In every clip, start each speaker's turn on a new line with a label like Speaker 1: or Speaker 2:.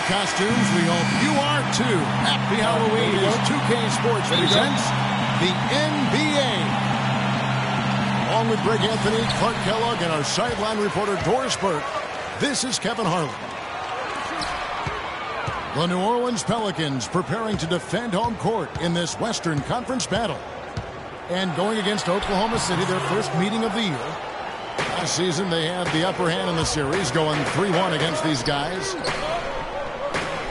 Speaker 1: costumes. We hope you are too. Happy Halloween as 2K Sports presents the NBA. Along with Greg Anthony, Clark Kellogg, and our sideline reporter Doris Burke, this is Kevin Harlan. The New Orleans Pelicans preparing to defend home court in this Western Conference battle. And going against Oklahoma City, their first meeting of the year. Last season, they had the upper hand in the series, going 3-1 against these guys.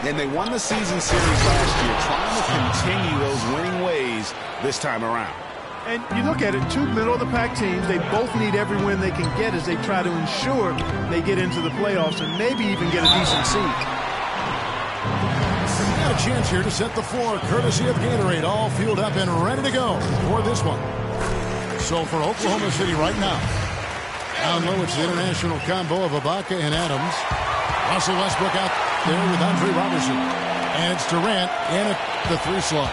Speaker 2: And they won the season series last year, trying to continue those winning ways this time around.
Speaker 3: And you look at it, two middle-of-the-pack teams, they both need every win they can get as they try to ensure they get into the playoffs and maybe even get a decent seed.
Speaker 1: Got a chance here to set the floor, courtesy of Gatorade, all fueled up and ready to go for this one. So for Oklahoma City right now, down low, it's the international combo of Ibaka and Adams. Russell Westbrook out there with Andre Robertson. And it's Durant in at the 3 slot.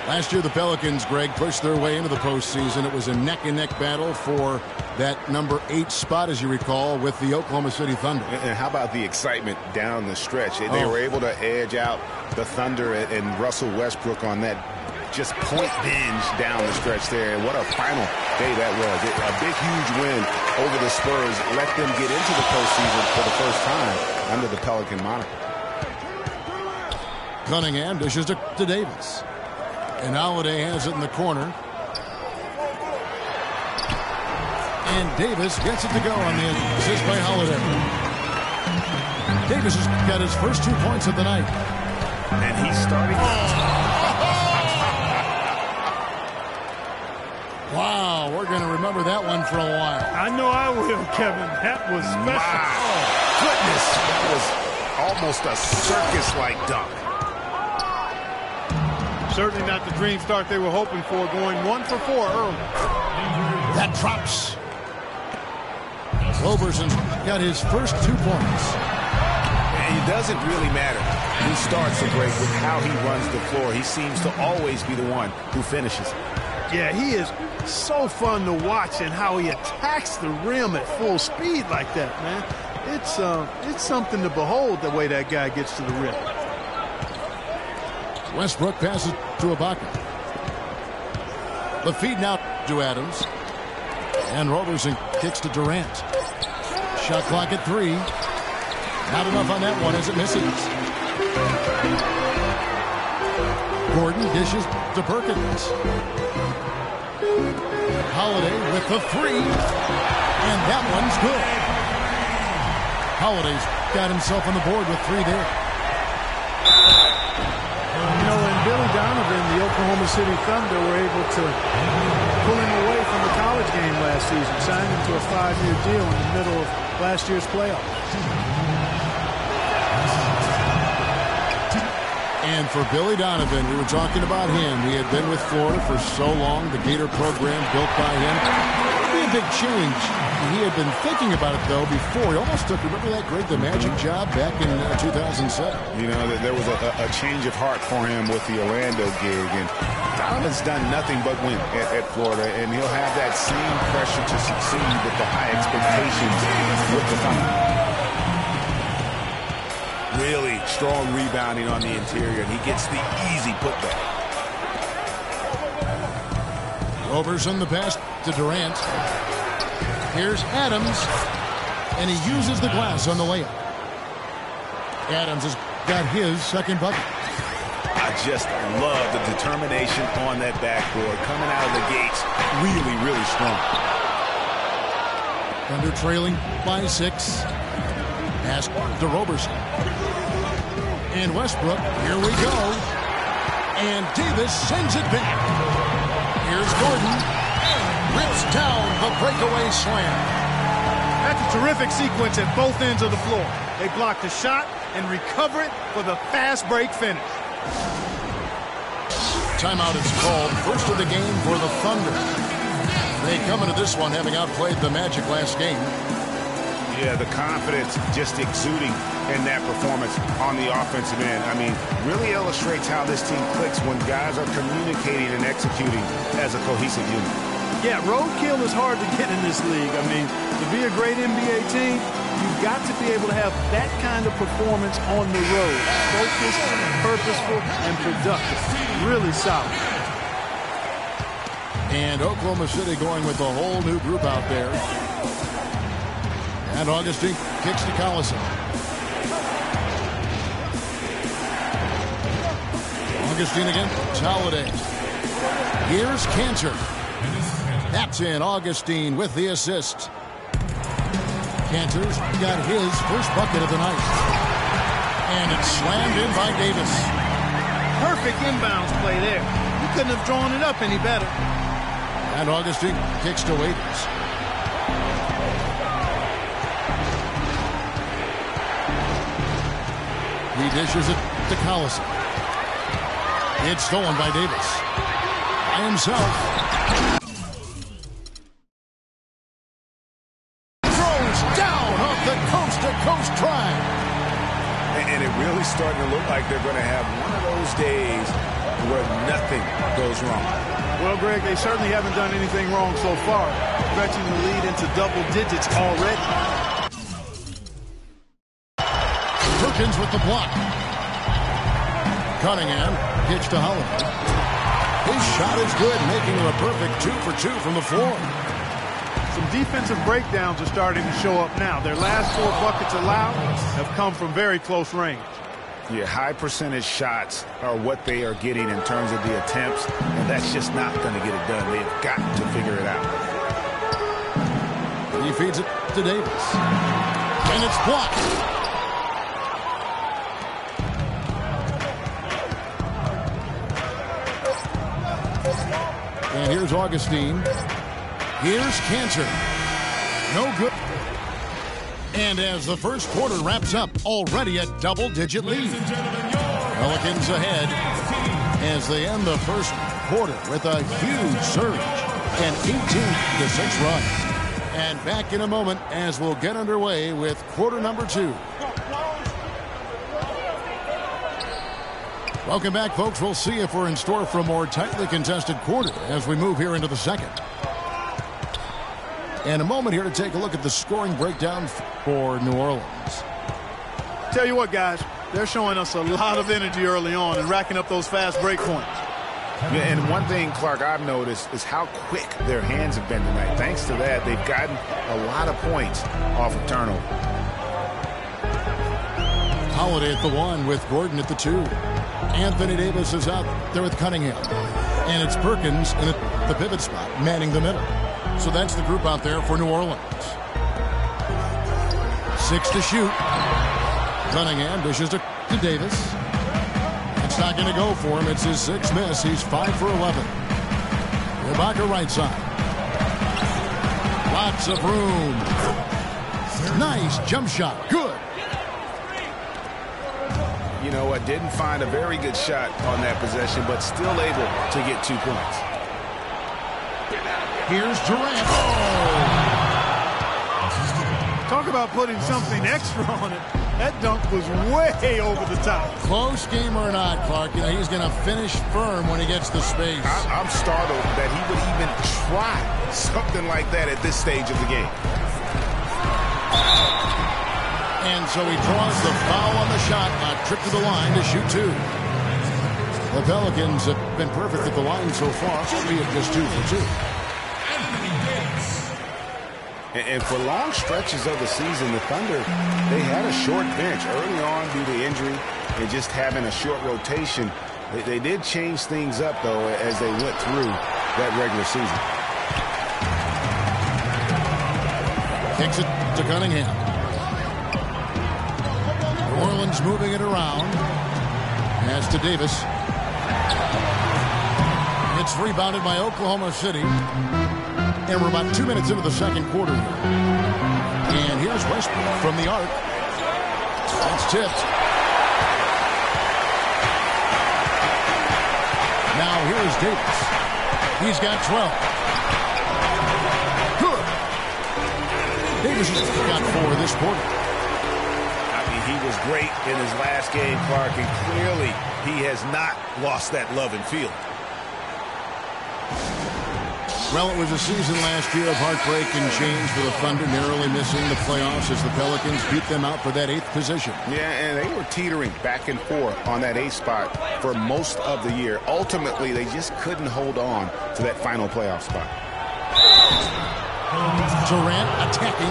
Speaker 1: Last year, the Pelicans, Greg, pushed their way into the postseason. It was a neck-and-neck battle for that number 8 spot, as you recall, with the Oklahoma City Thunder.
Speaker 2: And how about the excitement down the stretch? They were able to edge out the Thunder and Russell Westbrook on that just point binge down the stretch there. And what a final day that was. A big, huge win over the Spurs. Let them get into the postseason for the first time under the Pelican moniker.
Speaker 1: Cunningham dishes to Davis. And Holiday has it in the corner. And Davis gets it to go on the assist by Holiday. Davis has got his first 2 points of the night.
Speaker 2: And he's starting.
Speaker 1: Wow, we're going to remember that one for a while.
Speaker 3: I know I will, Kevin. That was special.
Speaker 2: Wow. Oh, goodness. That was almost a circus-like dunk.
Speaker 3: Certainly not the dream start they were hoping for, going 1 for 4 early.
Speaker 1: That drops. Roberson's got his first 2 points.
Speaker 2: It doesn't really matter who starts the break with how he runs the floor. He seems to always be the one who finishes.
Speaker 3: Yeah, he is so fun to watch and how he attacks the rim at full speed like that, man. It's something to behold the way that guy gets to the rim.
Speaker 1: Westbrook passes to Ibaka. The feed now to Adams. And Roberson kicks to Durant. Shot clock at 3. Not enough on that one as it misses. Gordon dishes to Perkins. Holiday with the 3. And that one's good. Holiday's got himself on the board with 3 there.
Speaker 3: You know, and Billy Donovan, the Oklahoma City Thunder, were able to pull him away from the college game last season, signed him to a 5-year deal in the middle of last year's playoffs.
Speaker 1: And for Billy Donovan, we were talking about him. He had been with Florida for so long, the Gator program built by him. It would be a big change. He had been thinking about it, though, before. He almost took, remember that Greg, the Magic job back in 2007?
Speaker 2: You know, there was a change of heart for him with the Orlando gig. And Donovan's done nothing but win at Florida. And he'll have that same pressure to succeed with the high expectations with the Thunder. Really strong rebounding on the interior, and he gets the easy putback.
Speaker 1: Roberson the pass to Durant. Here's Adams, and he uses the glass on the layup. Adams has got his second bucket.
Speaker 2: I just love the determination on that backboard. Coming out of the gates, really, really strong.
Speaker 1: Thunder trailing by 6. Pass to Roberson. And Westbrook, here we go. And Davis sends it back. Here's Gordon. Rips down the breakaway slam.
Speaker 3: That's a terrific sequence at both ends of the floor. They block the shot and recover it for the fast break finish.
Speaker 1: Timeout is called. First of the game for the Thunder. They come into this one having outplayed the Magic last game.
Speaker 2: Yeah, the confidence just exuding in that performance on the offensive end. I mean, really illustrates how this team clicks when guys are communicating and executing as a cohesive unit.
Speaker 3: Yeah, roadkill is hard to get in this league. I mean, to be a great NBA team, you've You've got to be able to have that kind of performance on the road. Focused, purposeful, and productive. Really solid.
Speaker 1: And Oklahoma City going with a whole new group out there. And Augustine kicks to Collison. Augustine again. Holiday. Here's Cantor. That's in. Augustine with the assist. Cantor's got his first bucket of the night. And it's slammed in by Davis.
Speaker 3: Perfect inbounds play there. You couldn't have drawn it up any better.
Speaker 1: And Augustine kicks to Waiters. He dishes it to Collison. It's stolen by Davis. By himself. Throws down off the coast-to-coast drive.
Speaker 2: And it really starting to look like they're going to have one of those days where nothing goes wrong.
Speaker 3: Well, Greg, they certainly haven't done anything wrong so far. Stretching the lead into double digits already.
Speaker 1: Perkins with the block. Cunningham pitch to Holiday. His shot is good, making it a perfect 2 for 2 from the floor.
Speaker 3: Some defensive breakdowns are starting to show up now. Their last 4 buckets allowed have come from very close range.
Speaker 2: Yeah, high percentage shots are what they are getting in terms of the attempts, and that's just not going to get it done. They've got to figure it out.
Speaker 1: He feeds it to Davis. And it's blocked. And here's Augustine. Here's Cantor. No good. And as the first quarter wraps up, already a double-digit lead. Pelicans ahead as they end the first quarter with a huge surge. An 18-6 run. And back in a moment as we'll get underway with quarter number 2. Welcome back, folks. We'll see if we're in store for a more tightly contested quarter as we move here into the second. And a moment here to take a look at the scoring breakdown for New Orleans.
Speaker 3: Tell you what, guys, they're showing us a lot of energy early on and racking up those fast break points.
Speaker 2: Yeah, and one thing, Clark, I've noticed is how quick their hands have been tonight. Thanks to that, they've gotten a lot of points off of turnover.
Speaker 1: Holiday at the 1 with Gordon at the 2. Anthony Davis is out there with Cunningham. And it's Perkins in the pivot spot, manning the middle. So that's the group out there for New Orleans. 6 to shoot. Cunningham dishes to Davis. It's not going to go for him. It's his 6th miss. He's 5 for 11. Ibaka right side. Lots of room. Nice jump shot. Good.
Speaker 2: You know what? Didn't find a very good shot on that possession, but still able to get 2 points.
Speaker 1: Here's Durant. Oh!
Speaker 3: Talk about putting something extra on it. That dunk was way over the top.
Speaker 1: Close game or not, Clark, you know, he's going to finish firm when he gets the space.
Speaker 2: I'm startled that he would even try something like that at this stage of the game.
Speaker 1: And so he draws the foul on the shot, a trip to the line to shoot 2. The Pelicans have been perfect at the line so far, albeit just 2 for 2.
Speaker 2: And for long stretches of the season, the Thunder, they had a short bench early on due to injury and just having a short rotation. They did change things up, though, as they went through that regular season.
Speaker 1: Kicks it to Cunningham. New Orleans moving it around. Pass to Davis. It's rebounded by Oklahoma City. And we're about 2 minutes into the second quarter. And here's Westbrook from the arc. That's tipped. Now here's Davis. He's got 12. Good. Davis has got 4 this quarter.
Speaker 2: I mean, he was great in his last game, Clark, and clearly he has not lost that love and feel.
Speaker 1: Well, it was a season last year of heartbreak and change for the Thunder, narrowly missing the playoffs as the Pelicans beat them out for that 8th position.
Speaker 2: Yeah, and they were teetering back and forth on that 8th spot for most of the year. Ultimately, they just couldn't hold on to that final playoff spot.
Speaker 1: Durant attacking.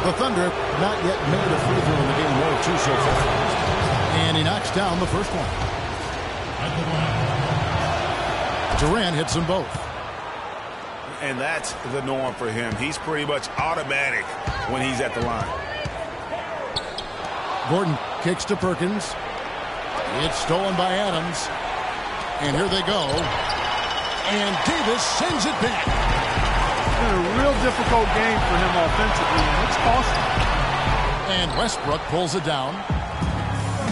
Speaker 1: The Thunder not yet made a free throw in the game, 1 of 2 so far. And he knocks down the first one. Durant hits them both.
Speaker 2: And that's the norm for him. He's pretty much automatic when he's at the line.
Speaker 1: Gordon kicks to Perkins. It's stolen by Adams. And here they go. And Davis sends it back.
Speaker 3: It's been a real difficult game for him offensively, and it's costly.
Speaker 1: And Westbrook pulls it down.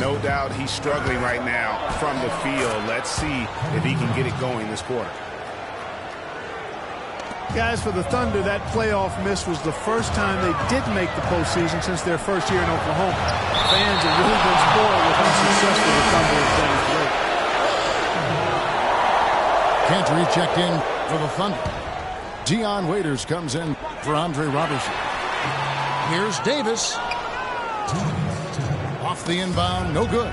Speaker 2: No doubt he's struggling right now from the field. Let's see if he can get it going this quarter.
Speaker 3: Guys, for the Thunder, that playoff miss was the first time they did make the postseason since their first year in Oklahoma. Fans have really been spoiled with how successful the Thunder have been of late.
Speaker 1: Cantor checked in for the Thunder. Dion Waiters comes in for Andre Robertson. Here's Davis. Off the inbound, no good.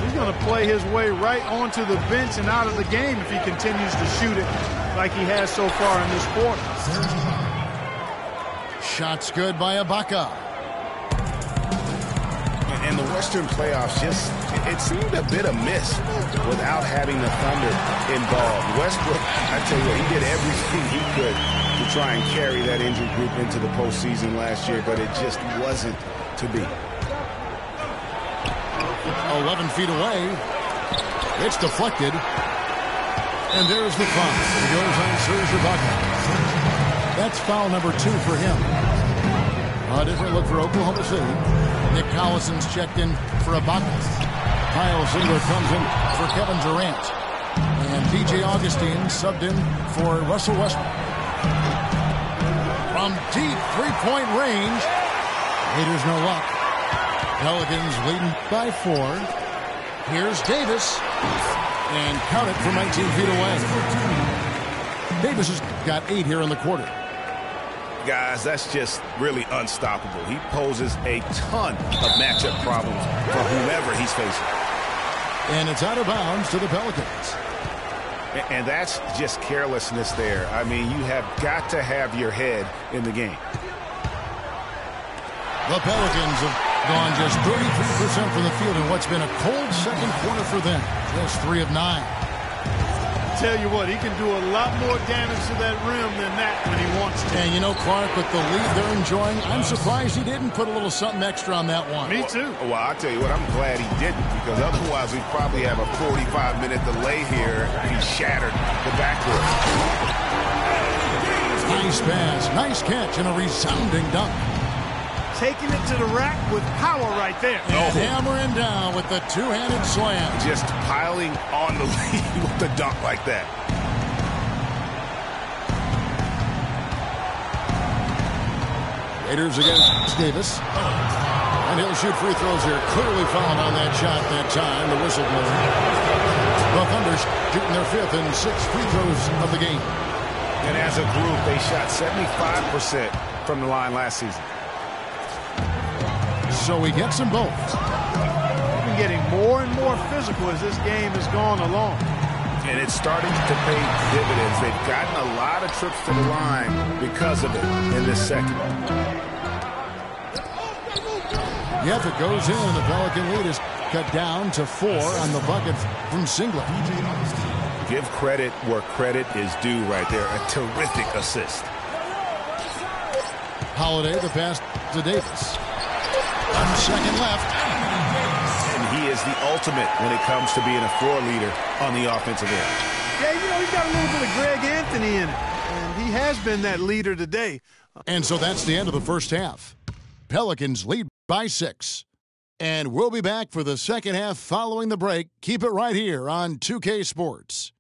Speaker 3: He's going to play his way right onto the bench and out of the game if he continues to shoot it like he has so far in this quarter.
Speaker 1: Shots good by Ibaka.
Speaker 2: And the Western playoffs it seemed a bit amiss without having the Thunder involved. Westbrook, I tell you what, he did everything he could to try and carry that injured group into the postseason last year, but it just wasn't to be.
Speaker 1: 11 feet away. It's deflected. And there's the foul. He goes on Serge Ibaka. That's foul number 2 for him. A different look for Oklahoma City. Nick Collison's checked in for Ibaka. Kyle Singler comes in for Kevin Durant. And DJ Augustine subbed in for Russell Westbrook. From deep three-point range. Raiders no luck. Pelicans leading by 4. Here's Davis. And count it from 19 feet away. Davis has got 8 here in the quarter.
Speaker 2: Guys, that's just really unstoppable. He poses a ton of matchup problems for whomever he's facing.
Speaker 1: And it's out of bounds to the Pelicans.
Speaker 2: And that's just carelessness there. I mean, you have got to have your head in the game.
Speaker 1: The Pelicans have gone just 33% from the field in what's been a cold second quarter for them. Just 3 of 9.
Speaker 3: Tell you what, he can do a lot more damage to that rim than that when he wants to.
Speaker 1: And you know, Clark, with the lead they're enjoying, I'm surprised he didn't put a little something extra on that one.
Speaker 3: Me too.
Speaker 2: Well, I'll tell you what, I'm glad he didn't, because otherwise we'd probably have a 45-minute delay here if he shattered the backcourt.
Speaker 1: Nice pass, nice catch, and a resounding dunk.
Speaker 3: Taking it to the rack with power right there.
Speaker 1: And hammering down with the two-handed slam.
Speaker 2: Just piling on the lead with the dunk like that.
Speaker 1: Raiders against Davis. And he'll shoot free throws here. Clearly fouled on that shot that time. The whistle blows. The Thunder shooting their 5th and 6th free throws of the game.
Speaker 2: And as a group, they shot 75% from the line last season.
Speaker 1: So he gets them both.
Speaker 3: They've been getting more and more physical as this game has gone along.
Speaker 2: And it's starting to pay dividends. They've gotten a lot of trips to the line because of it in this second.
Speaker 1: Yep, it goes in. The Pelican lead is cut down to 4 on the bucket from Singler.
Speaker 2: Give credit where credit is due right there. A terrific assist.
Speaker 1: Holiday, the pass to Davis. 1 second left.
Speaker 2: And he is the ultimate when it comes to being a floor leader on the offensive end.
Speaker 3: Yeah, you know, he's got a little bit of Greg Anthony in it. And he has been that leader today.
Speaker 1: And so that's the end of the first half. Pelicans lead by 6. And we'll be back for the second half following the break. Keep it right here on 2K Sports.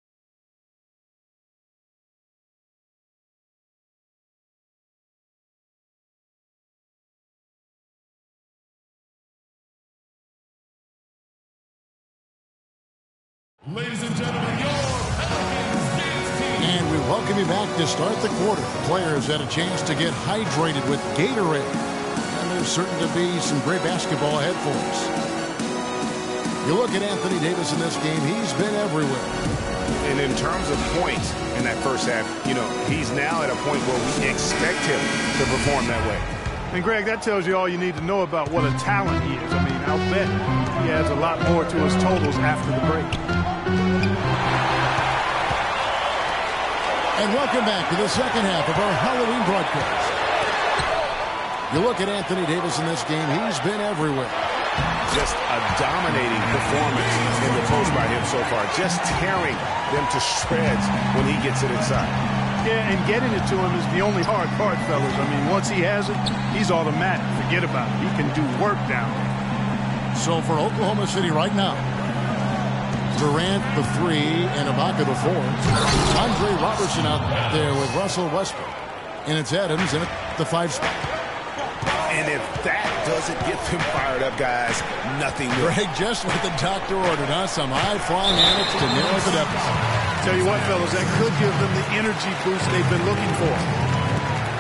Speaker 4: Ladies and gentlemen, your Pelicans dance team.
Speaker 1: And we welcome you back to start the quarter. The players had a chance to get hydrated with Gatorade. And there's certain to be some great basketball ahead for us. You look at Anthony Davis in this game, he's been everywhere.
Speaker 2: And in terms of points in that first half, you know, he's now at a point where we expect him to perform that way.
Speaker 3: And, Greg, that tells you all you need to know about what a talent he is. I mean, I'll bet he adds a lot more to his totals after the break.
Speaker 1: And welcome back to the second half of our Halloween broadcast. You look at Anthony Davis in this game, he's been everywhere.
Speaker 2: Just a dominating performance in the post by him so far. Just tearing them to shreds when he gets it inside.
Speaker 3: Yeah, and getting it to him is the only hard part, fellas. I mean, once he has it, he's automatic. Forget about it. He can do work down there.
Speaker 1: So for Oklahoma City right now, Durant the 3 and Ibaka the 4. Andre Robertson out there with Russell Westbrook. And it's Adams in the 5 spot.
Speaker 2: And if that doesn't get them fired up, guys, nothing will.
Speaker 1: Greg, just what the doctor ordered, huh? Some high-flying antics to nail the deficit.
Speaker 3: Tell you what, fellas, that could give them the energy boost they've been looking for.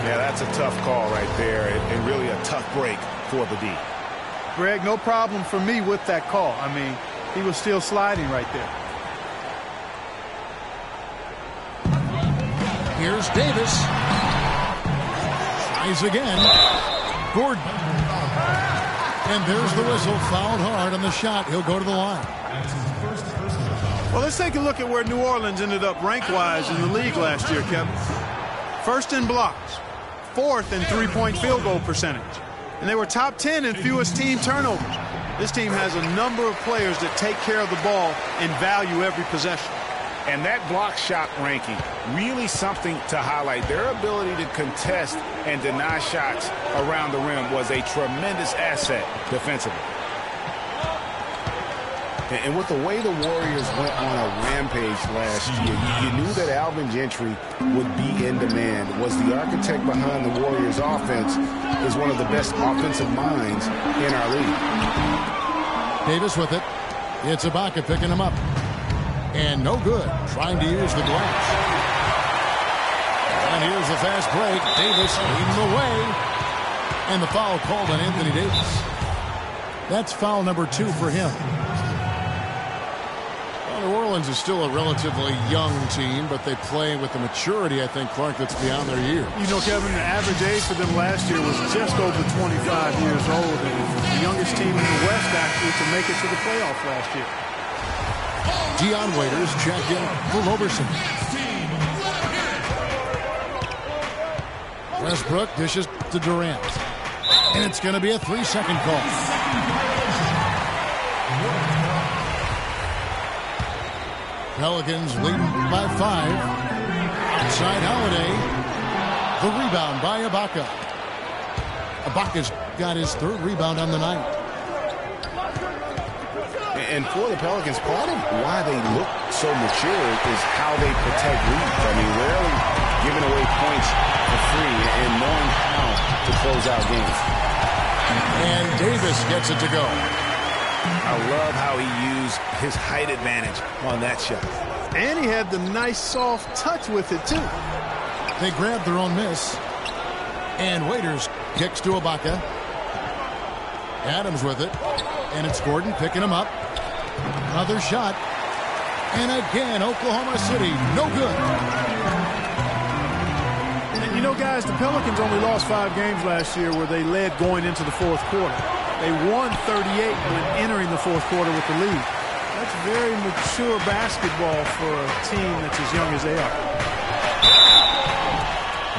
Speaker 2: Yeah, that's a tough call right there, and really a tough break for the D.
Speaker 3: Greg, no problem for me with that call. I mean, he was still sliding right there.
Speaker 1: Here's Davis. Tries again. Gordon. And there's the whistle. Fouled hard on the shot. He'll go to the line.
Speaker 3: Well, let's take a look at where New Orleans ended up rank-wise in the league last year, Kevin. First in blocks, fourth in three-point field goal percentage, and they were top 10 in fewest team turnovers. This team has a number of players that take care of the ball and value every possession.
Speaker 2: And that block shot ranking, really something to highlight. Their ability to contest and deny shots around the rim was a tremendous asset defensively. And with the way the Warriors went on a rampage last year, you knew that Alvin Gentry would be in demand. Was the architect behind the Warriors' offense, is one of the best offensive minds in our league.
Speaker 1: Davis with it. It's Ibaka picking him up. And no good, trying to use the glass. And here's the fast break. Davis leading the way. And the foul called on Anthony Davis. That's foul number 2 for him. Well, New Orleans is still a relatively young team, but they play with the maturity, I think, Clark, that's beyond their years.
Speaker 3: You know, Kevin, the average age for them last year was just over 25 years old. And the youngest team in the West, actually, to make it to the playoffs last year.
Speaker 1: Dion Waiters checked in for Roberson. Westbrook dishes to Durant. And it's going to be a 3-second call. Pelicans leading by 5. Outside Holiday. The rebound by Ibaka. Ibaka's got his 3rd rebound on the night.
Speaker 2: And for the Pelicans, part of why they look so mature is how they protect leads. I mean, rarely giving away points for free and knowing how to close out games.
Speaker 1: And Davis gets it to go.
Speaker 2: I love how he used his height advantage on that shot.
Speaker 3: And he had the nice soft touch with it, too.
Speaker 1: They grabbed their own miss. And Waiters kicks to Ibaka. Adams with it. And it's Gordon picking him up. Another shot. And again, Oklahoma City, no good.
Speaker 3: And you know, guys, the Pelicans only lost 5 games last year where they led going into the 4th quarter. They won 38 when entering the 4th quarter with the lead. That's very mature basketball for a team that's as young as they are.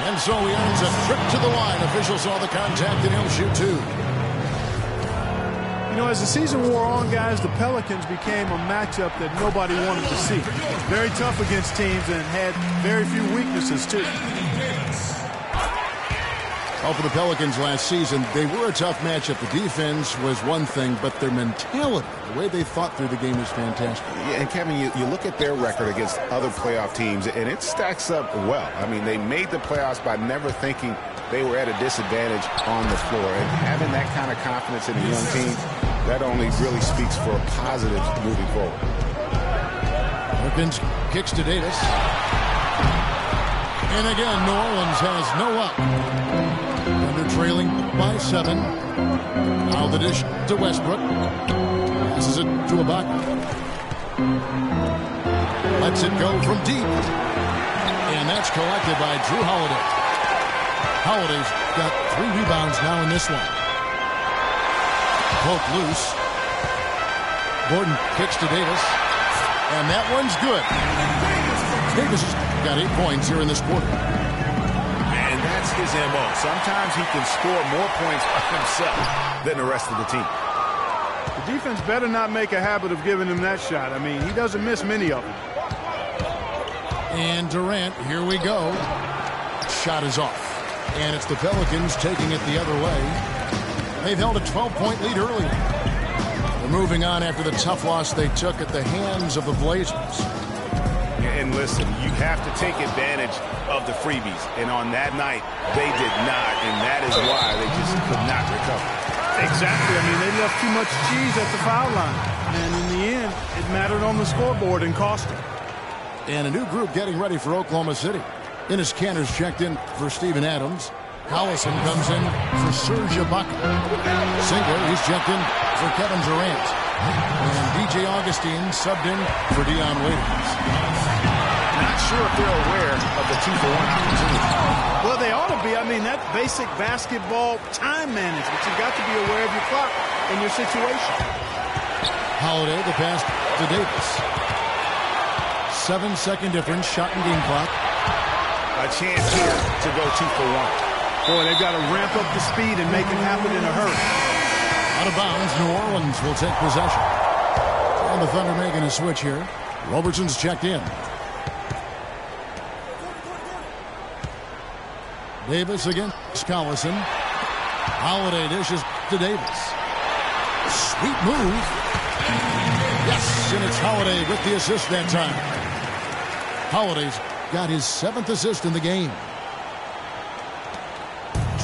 Speaker 1: And so he earns a trip to the line. Officials saw the contact and he'll shoot 2.
Speaker 3: You know, as the season wore on, guys, the Pelicans became a matchup that nobody wanted to see. Very tough against teams and had very few weaknesses, too.
Speaker 1: Well, for the Pelicans last season, they were a tough matchup. The defense was one thing, but their mentality, the way they thought through the game was fantastic.
Speaker 2: Yeah, and Kevin, you look at their record against other playoff teams, and it stacks up well. I mean, they made the playoffs by never thinking they were at a disadvantage on the floor. And having that kind of confidence in a young team, that only really speaks for positives moving forward.
Speaker 1: Perkins kicks to Davis. And again, New Orleans has no luck. Thunder trailing by 7. Now the dish to Westbrook. Passes it to Ibaka. Lets it go from deep. And that's collected by Jrue Holiday. Holiday's got 3 rebounds now in this one. Poke loose. Gordon kicks to Davis. And that one's good. Davis has got 8 points here in this quarter.
Speaker 2: And that's his MO. Sometimes he can score more points by himself than the rest of the team.
Speaker 3: The defense better not make a habit of giving him that shot. I mean, he doesn't miss many of them.
Speaker 1: And Durant, here we go. Shot is off. And it's the Pelicans taking it the other way. They've held a 12-point lead earlier. They're moving on after the tough loss they took at the hands of the Blazers.
Speaker 2: And listen, you have to take advantage of the freebies. And on that night, they did not. And that is why they just could not recover.
Speaker 3: Exactly. I mean, they left too much cheese at the foul line. And in the end, it mattered on the scoreboard and cost them.
Speaker 1: And a new group getting ready for Oklahoma City. Enes Kanter's checked in for Steven Adams. Collison comes in for Serge Ibaka. Singer, he's checked in for Kevin Durant. And DJ Augustine subbed in for Dion Waiters.
Speaker 2: Not sure if they're aware of the 2-for-1 opportunity.
Speaker 3: Well, they ought to be. I mean, that basic basketball time management. You've got to be aware of your clock and your situation.
Speaker 1: Holiday, the pass to Davis. 7-second difference, shot and game clock.
Speaker 2: A chance here to go 2-for-1.
Speaker 3: Boy, they've got to ramp up the speed and make it happen in a hurry.
Speaker 1: Out of bounds, New Orleans will take possession. And the Thunder making a switch here. Robertson's checked in. Davis against Collison. Holiday dishes to Davis. Sweet move. Yes, and it's Holiday with the assist that time. Holiday's got his 7th assist in the game.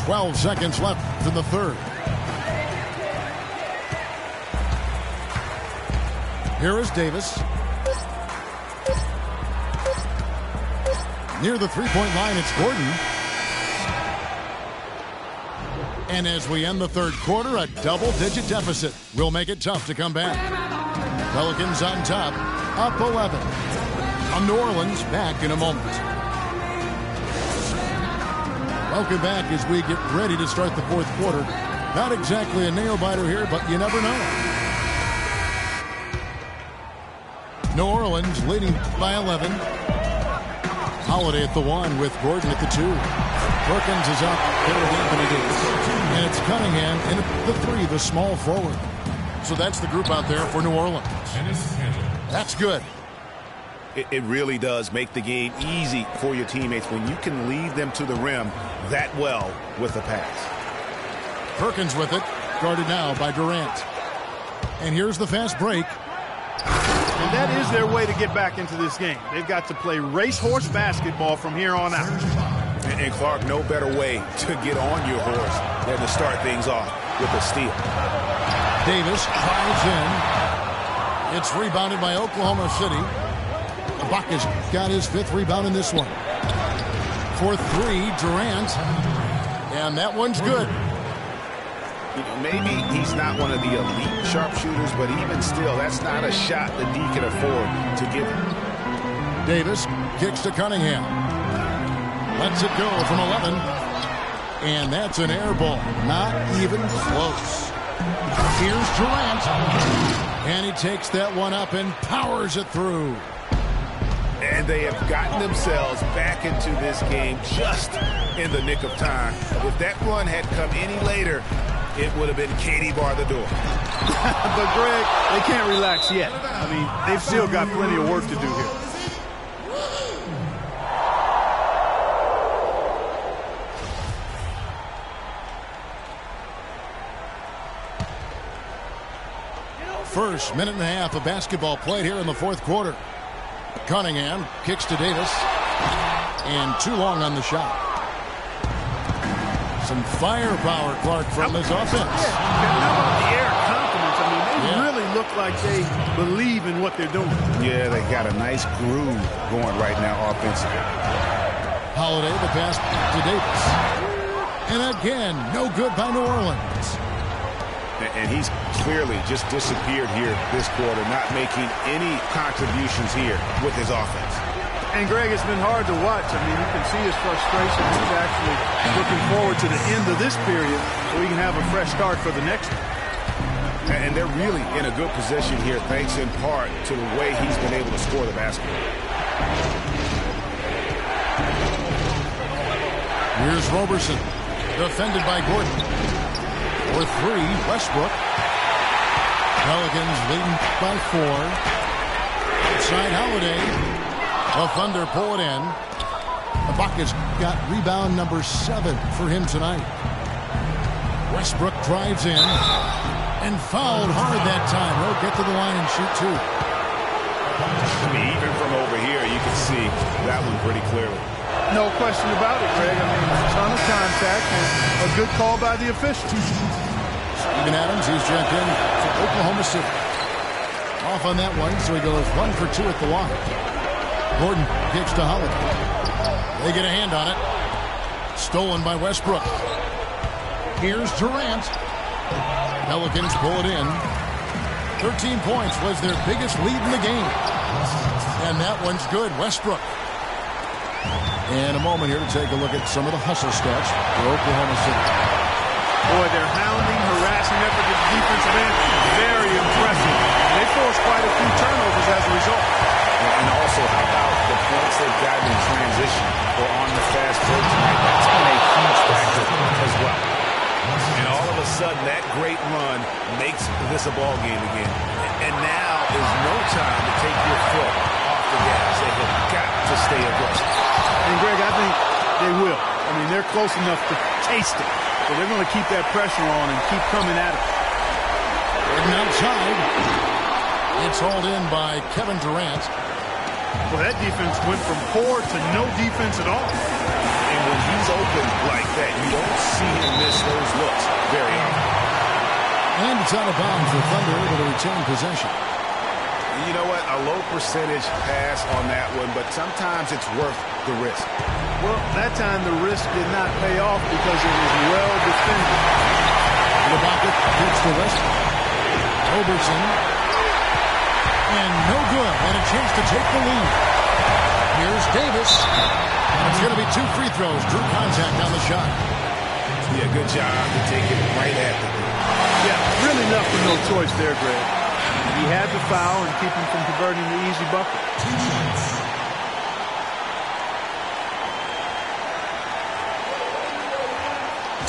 Speaker 1: 12 seconds left in the third. Here is Davis. Near the three-point line, it's Gordon. And as we end the third quarter, a double-digit deficit will make it tough to come back. Pelicans on top, up 11. On New Orleans, back in a moment. Welcome back as we get ready to start the fourth quarter. Not exactly a nail-biter here, but you never know. New Orleans leading by 11. Holiday at the 1 with Gordon at the 2. Perkins is up there with Anthony Davis. And it's Cunningham in the 3, the small forward. So that's the group out there for New Orleans. That's good.
Speaker 2: It really does make the game easy for your teammates when you can lead them to the rim that well with a pass.
Speaker 1: Perkins with it, guarded now by Durant. And here's the fast break.
Speaker 3: And that is their way to get back into this game. They've got to play racehorse basketball from here on out.
Speaker 2: And Clark, no better way to get on your horse than to start things off with a steal.
Speaker 1: Davis drives in. It's rebounded by Oklahoma City. Ibaka's got his 5th rebound in this one. For 3, Durant. And that one's good.
Speaker 2: You know, maybe he's not one of the elite sharpshooters, but even still, that's not a shot that D can afford to give him.
Speaker 1: Davis kicks to Cunningham. Lets it go from 11. And that's an air ball. Not even close. Here's Durant. And he takes that one up and powers it through.
Speaker 2: And they have gotten themselves back into this game just in the nick of time. If that run had come any later, it would have been Katie bar the door.
Speaker 3: But, Greg, they can't relax yet. I mean, they've still got plenty of work to do here.
Speaker 1: First minute and a half of basketball played here in the fourth quarter. Cunningham kicks to Davis. And too long on the shot. Some firepower, Clark, from his offense.
Speaker 3: Yeah, how about the air confidence? I mean, they really look like they believe in what they're doing.
Speaker 2: Yeah, they got a nice groove going right now offensively.
Speaker 1: Holiday, the pass to Davis. And again, no good by New Orleans.
Speaker 2: And he's clearly just disappeared here this quarter, not making any contributions here with his offense.
Speaker 3: And, Greg, it's been hard to watch. I mean, you can see his frustration. He's actually looking forward to the end of this period so he can have a fresh start for the next one.
Speaker 2: And they're really in a good position here, thanks in part to the way he's been able to score the basketball.
Speaker 1: Here's Roberson, defended by Gordon. For three, Westbrook. Pelicans leading by 4. Outside Holiday. The Thunder pull it in. Ibaka's got rebound number 7 for him tonight. Westbrook drives in and fouled hard that time. He'll get to the line and shoot 2.
Speaker 2: I mean, even from over here, you can see that one pretty clearly.
Speaker 3: No question about it, Greg. I mean, a ton of contact and a good call by the officials.
Speaker 1: Steven Adams, he's checked in for Oklahoma City. Off on that one, so he goes 1 for 2 at the line. Gordon kicks to Holiday. They get a hand on it. Stolen by Westbrook. Here's Durant. Pelicans pull it in. 13 points was their biggest lead in the game. And that one's good. Westbrook. And a moment here to take a look at some of the hustle stats for Oklahoma City.
Speaker 3: Boy, their hounding, harassing effort at the defensive end, very impressive. They forced quite a few turnovers as a result.
Speaker 2: And also, how about the points they've gotten in transition or on the fast break tonight? That's been a huge factor as well. And all of a sudden, that great run makes this a ball game again. And now is no time to take your foot off the gas. They have got to stay aggressive.
Speaker 3: And, Greg, I think they will. I mean, they're close enough to taste it. So they're going to keep that pressure on and keep coming at it.
Speaker 1: Gordon outside. It's hauled in by Kevin Durant.
Speaker 3: Well, that defense went from poor to no defense at all.
Speaker 2: And when he's open like that, you don't see him miss those looks very often.
Speaker 1: And it's out of bounds. The Thunder able to retain possession.
Speaker 2: You know what? A low percentage pass on that one, but sometimes it's worth the risk.
Speaker 3: Well, that time the risk did not pay off because it was well defended.
Speaker 1: Ibaka gets to Westbrook. Roberson. And no good. And a chance to take the lead. Here's Davis. It's going to be 2 free throws. Drew contact on the shot.
Speaker 2: Yeah, good job to take it right at them.
Speaker 3: Yeah, really left with no choice there, Greg. He had the foul and keep him from converting the easy bucket.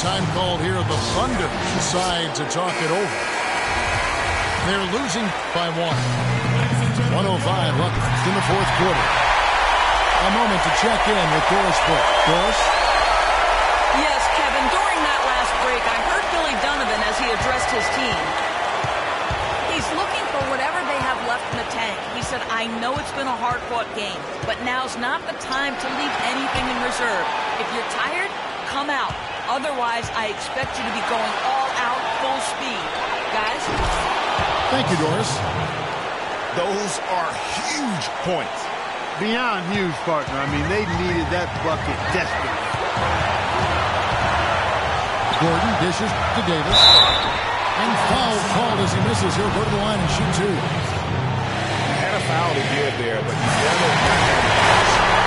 Speaker 1: Time called here. The Thunder decide to talk it over. They're losing by 1. 1:05 left in the 4th quarter. A moment to check in with Doris Burke. Doris?
Speaker 4: Yes, Kevin, during that last break, I heard Billy Donovan as he addressed his team. He's looking for whatever they have left in the tank. He said, I know it's been a hard-fought game, but now's not the time to leave anything in reserve. If you're tired, come out. Otherwise, I expect you to be going all out, full speed. Guys?
Speaker 1: Thank you, Doris.
Speaker 2: Those are huge points.
Speaker 3: Beyond huge, partner. I mean, they needed that bucket desperately.
Speaker 1: Gordon dishes to Davis. And foul called as he misses. He'll go to the line and shoot 2.
Speaker 2: Had a foul to give there, but you never got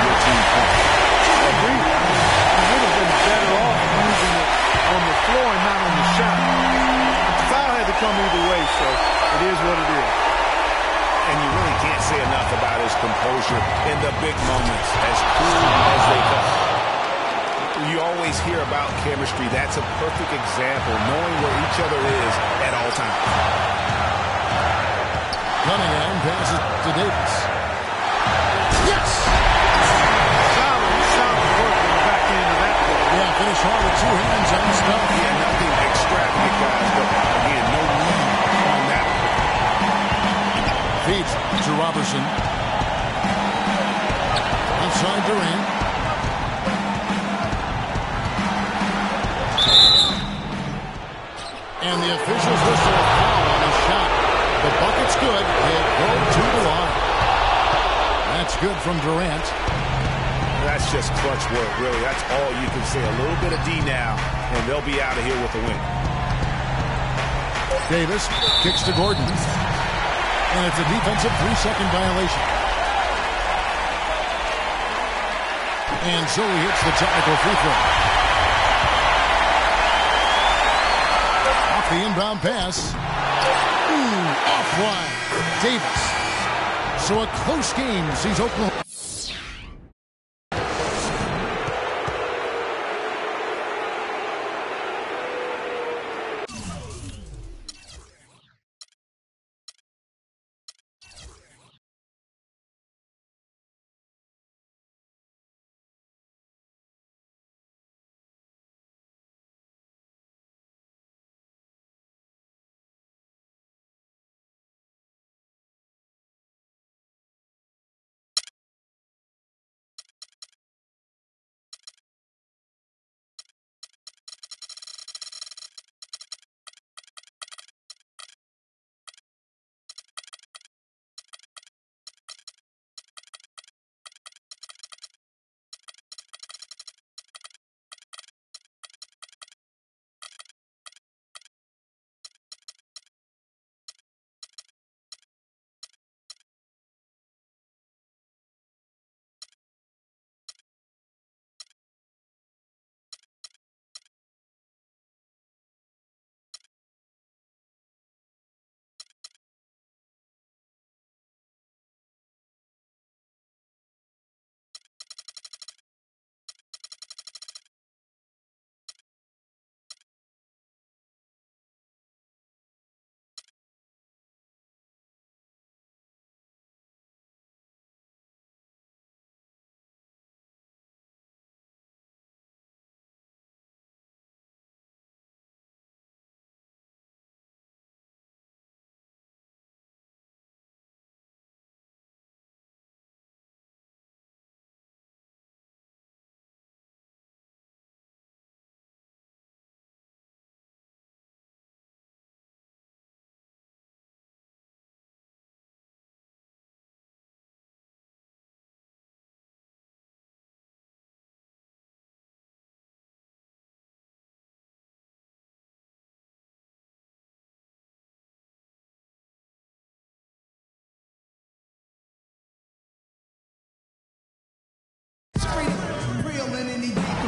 Speaker 2: your team point.
Speaker 3: Agreed. He would have been better off using it on the floor and not on the shot. The foul had to come either way, so it is what it is.
Speaker 2: And you really can't say enough about his composure in the big moments, as cool as they come. You always hear about chemistry. That's a perfect example, knowing where each other is at all times.
Speaker 1: Cunningham passes to Davis. Yes!
Speaker 3: Solid work on the back end of that play.
Speaker 1: Yeah, finish hard with 2 hands on the stuff.
Speaker 2: Yeah, nothing extravagant, guys, but again, no lead on that.
Speaker 1: Feeds to Robertson. Outside Durant. And the officials whistle a foul on the shot. The bucket's good. He'll go to the line. That's good from Durant.
Speaker 2: That's just clutch work, really. That's all you can say. A little bit of D now, and they'll be out of here with a win.
Speaker 1: Davis kicks to Gordon. And it's a defensive 3-second violation. And so he hits the technical free throw. Off the inbound pass. Offline. Davis. So a close game sees Oklahoma.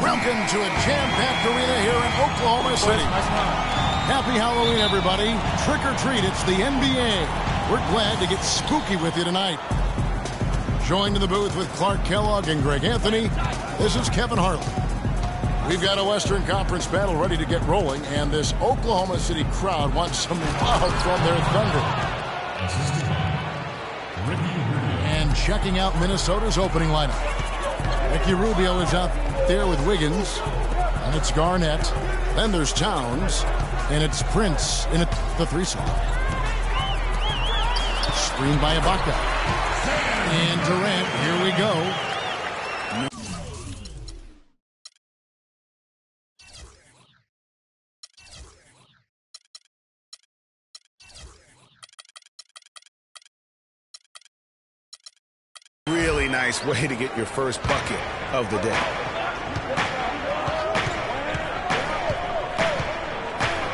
Speaker 1: Welcome to a jam-packed arena here in Oklahoma City. Happy Halloween, everybody. Trick or treat, it's the NBA. We're glad to get spooky with you tonight. Joined in the booth with Clark Kellogg and Greg Anthony, this is Kevin Harlan. We've got a Western Conference battle ready to get rolling, and this Oklahoma City crowd wants some love from their Thunder. And checking out Minnesota's opening lineup. Ricky Rubio is out there with Wiggins, and it's Garnett. Then there's Towns, and it's Prince in the 3 slot. Screened by Ibaka. And Durant, here we go.
Speaker 2: Really nice way to get your first bucket of the day.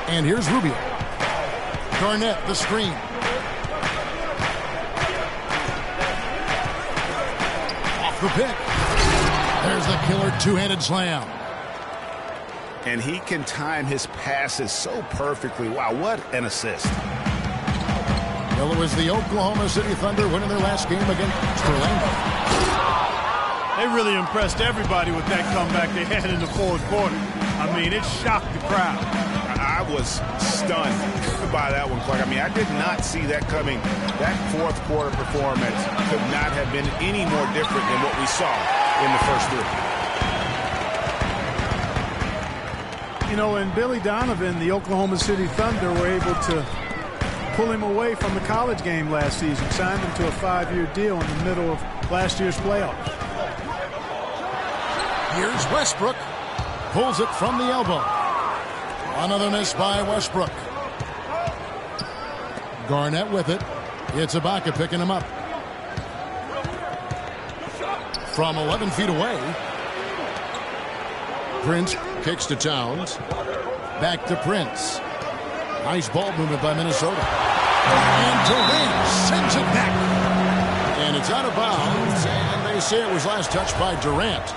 Speaker 1: And here's Rubio. Garnett, the screen. Off the pick. There's the killer two-handed slam.
Speaker 2: And he can time his passes so perfectly. Wow, what an assist.
Speaker 1: Well, it was the Oklahoma City Thunder winning their last game against Orlando.
Speaker 3: They really impressed everybody with that comeback they had in the fourth quarter. I mean, it shocked the crowd.
Speaker 2: I was stunned by that one, Clark. I mean, I did not see that coming. That fourth quarter performance could not have been any more different than what we saw in the first three.
Speaker 3: You know, and Billy Donovan, the Oklahoma City Thunder, were able to pull him away from the college game last season, signed him to a 5-year deal in the middle of last year's playoffs.
Speaker 1: Here's Westbrook. Pulls it from the elbow. Another miss by Westbrook. Garnett with it. It's Ibaka picking him up. from 11 feet away. Prince kicks to Towns. Back to Prince. Nice ball movement by Minnesota. And Durant sends it back. And it's out of bounds. And they say it was last touched by Durant.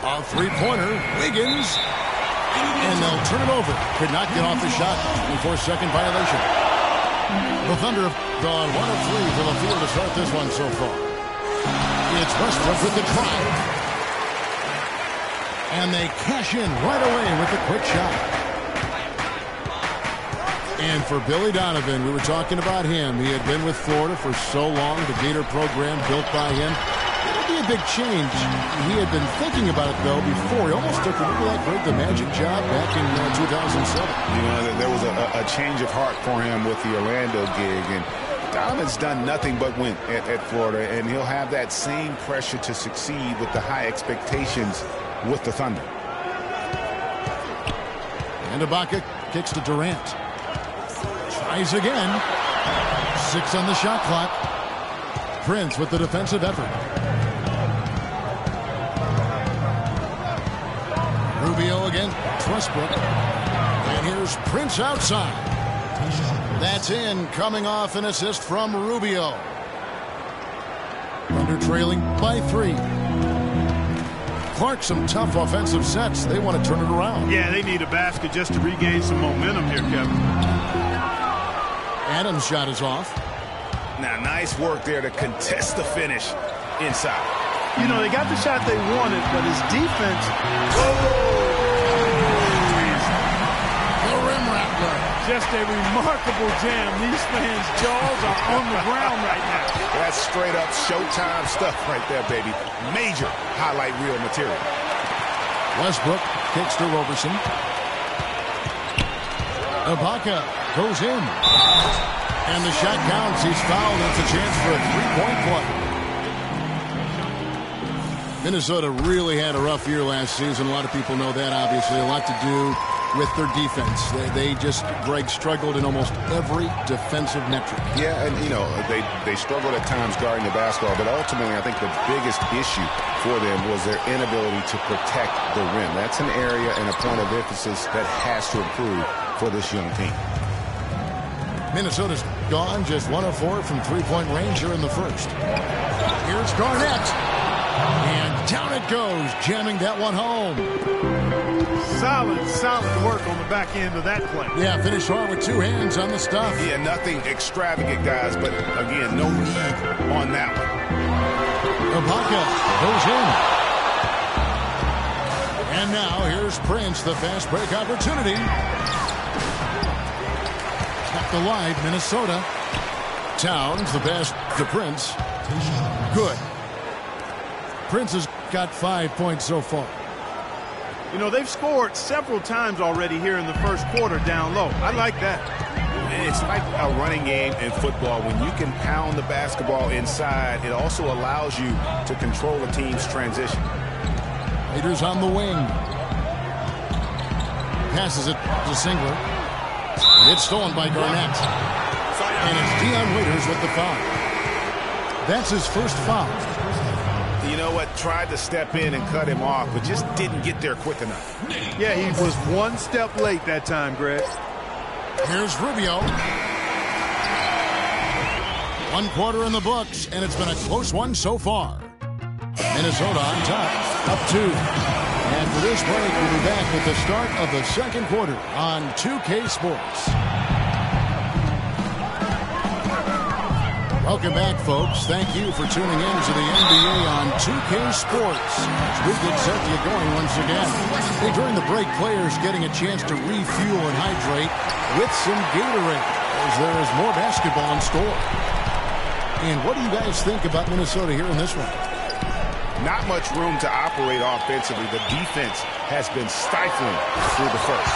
Speaker 1: A three-pointer. Wiggins. And they'll turn it over. Could not get off the shot. 24-second violation. The Thunder have gone 1 of 3 from the field to start this one so far. It's Westbrook with the drive. And they cash in right away with a quick shot. And for Billy Donovan, we were talking about him. He had been with Florida for so long, the Gator program built by him. It'll be a big change. He had been thinking about it, though, before. He almost took the Magic job back in 2007.
Speaker 2: You know, there was a change of heart for him with the Orlando gig. And Donovan's done nothing but win at Florida, and he'll have that same pressure to succeed with the high expectations with the Thunder.
Speaker 1: And Ibaka kicks to Durant. Tries again. 6 on the shot clock. Prince with the defensive effort. Rubio against Westbrook. And here's Prince outside. That's in, coming off an assist from Rubio. Thunder trailing by 3. Clark, some tough offensive sets. They want to turn it around.
Speaker 3: Yeah, they need a basket just to regain some momentum here, Kevin.
Speaker 1: Adams' shot is off.
Speaker 2: Now, nice work there to contest the finish inside.
Speaker 3: You know, they got the shot they wanted, but his defense...
Speaker 1: The rim rattler.
Speaker 3: Just a remarkable jam. These fans' jaws are on the ground right now.
Speaker 2: That's straight up Showtime stuff right there, baby. Major highlight reel material.
Speaker 1: Westbrook kicks to Roberson. Ibaka goes in. And the shot counts. He's fouled. It's a chance for a three-point play. Minnesota really had a rough year last season. A lot of people know that, obviously. A lot to do with their defense. Greg struggled in almost every defensive metric.
Speaker 2: Yeah, and, you know, they struggled at times guarding the basketball, but ultimately I think the biggest issue for them was their inability to protect the rim. That's an area and a point of emphasis that has to improve for this young team.
Speaker 1: Minnesota's gone just 1 of 4 from three-point range here in the first. Here's Garnett. And down it goes, jamming that one home.
Speaker 3: Solid work on the back end of that play.
Speaker 1: Yeah, finished hard with 2 hands on the stuff.
Speaker 2: Yeah, nothing extravagant, guys, but again, no need on that one.
Speaker 1: Ibaka goes in. And now here's Prince, the fast break opportunity. Kept alive, Minnesota. Towns, the pass to Prince. Good. Prince has got 5 points so far.
Speaker 3: You know, they've scored several times already here in the first quarter down low. I like that.
Speaker 2: It's like a running game in football. When you can pound the basketball inside, it also allows you to control a team's transition.
Speaker 1: Raiders on the wing. Passes it to Singler. It's stolen by Garnett. And it's Dion Waiters with the foul. That's his first foul.
Speaker 2: You know what? Tried to step in and cut him off, but just didn't get there quick enough.
Speaker 3: Yeah, he was 1 step late that time, Greg.
Speaker 1: Here's Rubio. 1 quarter in the books, and it's been a close one so far. Minnesota on top, up 2. And for this break, we'll be back with the start of the second quarter on 2K Sports. Welcome back, folks. Thank you for tuning in to the NBA on 2K Sports as we get set to get going once again. Hey, during the break, players getting a chance to refuel and hydrate with some Gatorade as there is more basketball in store. And what do you guys think about Minnesota here in this one?
Speaker 2: Not much room to operate offensively. The defense has been stifling through the first.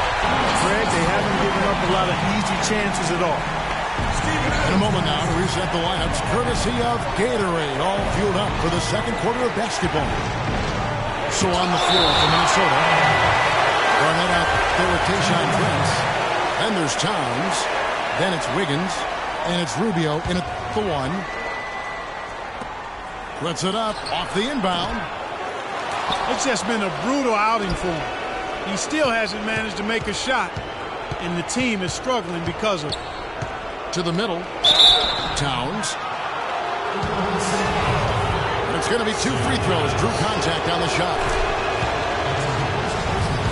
Speaker 3: Greg, they haven't given up a lot of easy chances at all.
Speaker 1: In a moment now to reset the lineups, courtesy of Gatorade, all fueled up for the second quarter of basketball. So on the floor for Minnesota, Garnett out there with Tayshaun Prince. Then there's Towns. Then it's Wiggins. And it's Rubio in at the 1. Puts it up off the inbound.
Speaker 3: It's just been a brutal outing for him. He still hasn't managed to make a shot, and the team is struggling because of it.
Speaker 1: To the middle. Towns. And it's going to be 2 free throws. Drew contact on the shot.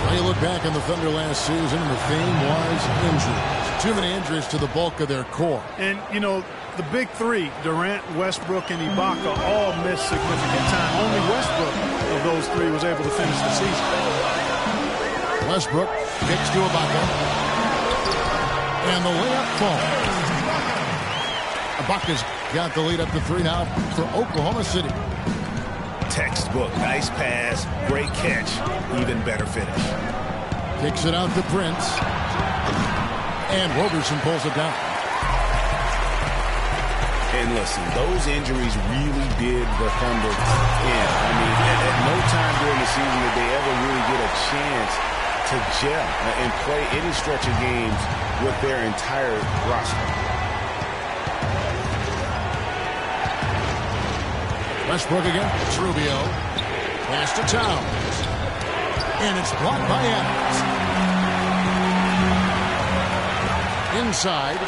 Speaker 1: When you look back on the Thunder last season, the theme was injuries. Too many injuries to the bulk of their core.
Speaker 3: And, you know, the big three, Durant, Westbrook, and Ibaka, all missed significant time. Only Westbrook of those three was able to finish the season.
Speaker 1: Westbrook kicks to Ibaka. And the layup falls. Ibaka's got the lead up to 3 now for Oklahoma City.
Speaker 2: Textbook. Nice pass. Great catch. Even better finish.
Speaker 1: Kicks it out to Prince. And Roberson pulls it down.
Speaker 2: And listen, those injuries really did the Thunder in. I mean, at no time during the season did they ever really get a chance to gel and play any stretch of games with their entire roster.
Speaker 1: Westbrook again. It's Rubio. Pass to Towns. And it's blocked by Adams. Inside.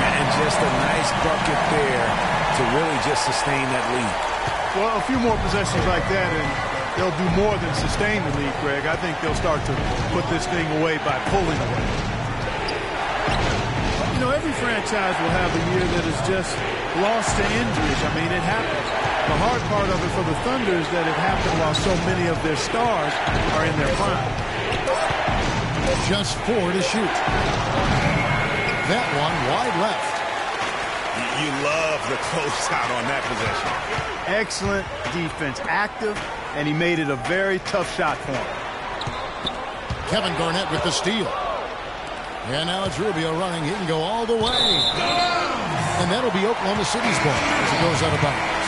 Speaker 2: And just a nice bucket there to really just sustain that lead.
Speaker 3: Well, a few more possessions like that, and they'll do more than sustain the lead, Greg. I think they'll start to put this thing away by pulling away. You know, every franchise will have a year that is just lost to injuries. I mean, it happens. The hard part of it for the Thunder is that it happened while so many of their stars are in their prime.
Speaker 1: Just 4 to shoot. That one wide left.
Speaker 2: You love the closeout on that possession.
Speaker 3: Excellent defense. Active, and he made it a very tough shot for him.
Speaker 1: Kevin Garnett with the steal. And now it's Rubio running. He can go all the way. And that'll be Oklahoma City's ball as it goes out of bounds.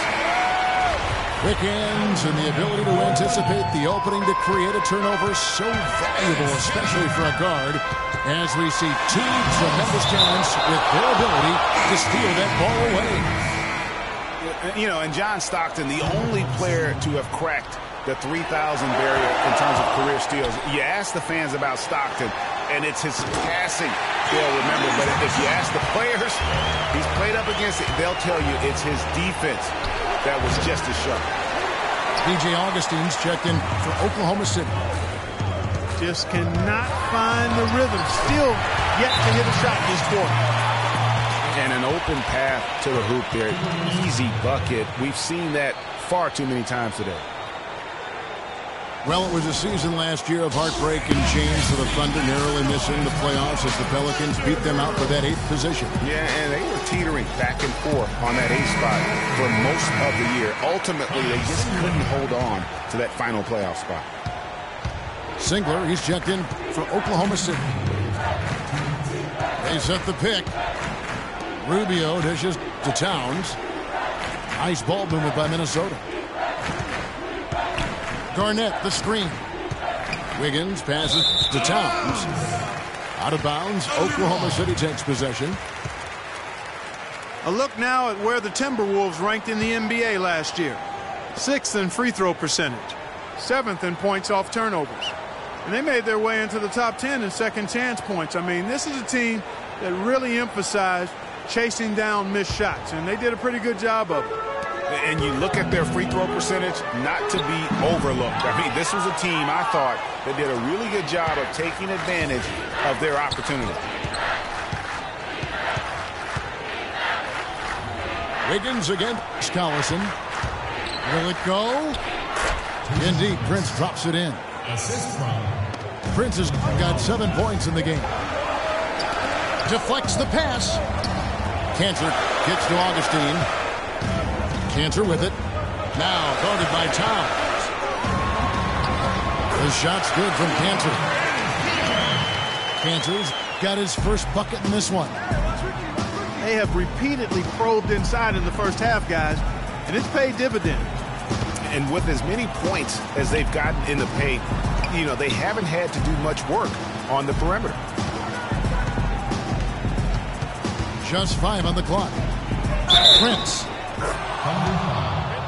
Speaker 1: Quick hands and the ability to anticipate the opening to create a turnover so valuable, especially for a guard, as we see 2 tremendous talents with their ability to steal that ball away.
Speaker 2: You know, and John Stockton, the only player to have cracked the 3,000 barrier in terms of career steals. You ask the fans about Stockton, and it's his passing they'll remember. But if you ask the players he's played up against, they'll tell you it's his defense that was just as sharp.
Speaker 1: DJ Augustine's checked in for Oklahoma City.
Speaker 3: Just cannot find the rhythm. Still yet to hit a shot this quarter.
Speaker 2: And an open path to the hoop there. Easy bucket. We've seen that far too many times today.
Speaker 1: Well, it was a season last year of heartbreak and change for the Thunder, narrowly missing the playoffs as the Pelicans beat them out for that 8th position.
Speaker 2: Yeah, and they were teetering back and forth on that 8th spot for most of the year. Ultimately, they just couldn't hold on to that final playoff spot.
Speaker 1: Singler, he's checked in for Oklahoma City. They set the pick. Rubio dishes to Towns. Nice ball movement by Minnesota. Garnett, the screen. Wiggins passes to Towns. Out of bounds. Oklahoma City takes possession.
Speaker 3: A look now at where the Timberwolves ranked in the NBA last year. 6th in free throw percentage. 7th in points off turnovers. And they made their way into the top 10 in second chance points. I mean, this is a team that really emphasized chasing down missed shots, and they did a pretty good job of it.
Speaker 2: And you look at their free throw percentage, not to be overlooked. I mean, this was a team, I thought, that did a really good job of taking advantage of their opportunity.
Speaker 1: Wiggins against Collison. Will it go? Indeed, Prince drops it in. Prince has got 7 points in the game. Deflects the pass. Cantor gets to Augustine. Cantor with it. Now guarded by Towns. The shot's good from Cantor. Cantor's got his first bucket in this one.
Speaker 3: They have repeatedly probed inside in the first half, guys, and it's paid dividends.
Speaker 2: And with as many points as they've gotten in the paint, you know, they haven't had to do much work on the perimeter.
Speaker 1: Just 5 on the clock. Prince.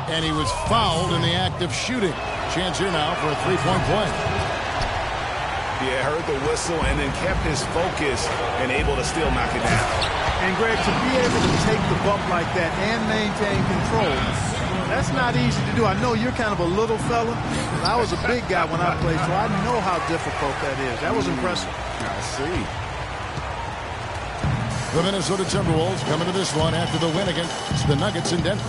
Speaker 1: And he was fouled in the act of shooting. Chance here now for a three-point play.
Speaker 2: Yeah, heard the whistle and then kept his focus and able to still knock it down.
Speaker 3: And, Greg, to be able to take the bump like that and maintain control, that's not easy to do. I know you're kind of a little fella. I was a big guy when I played, so I know how difficult that is. That was impressive.
Speaker 2: I see.
Speaker 1: The Minnesota Timberwolves coming to this one after the win against the Nuggets in Denver.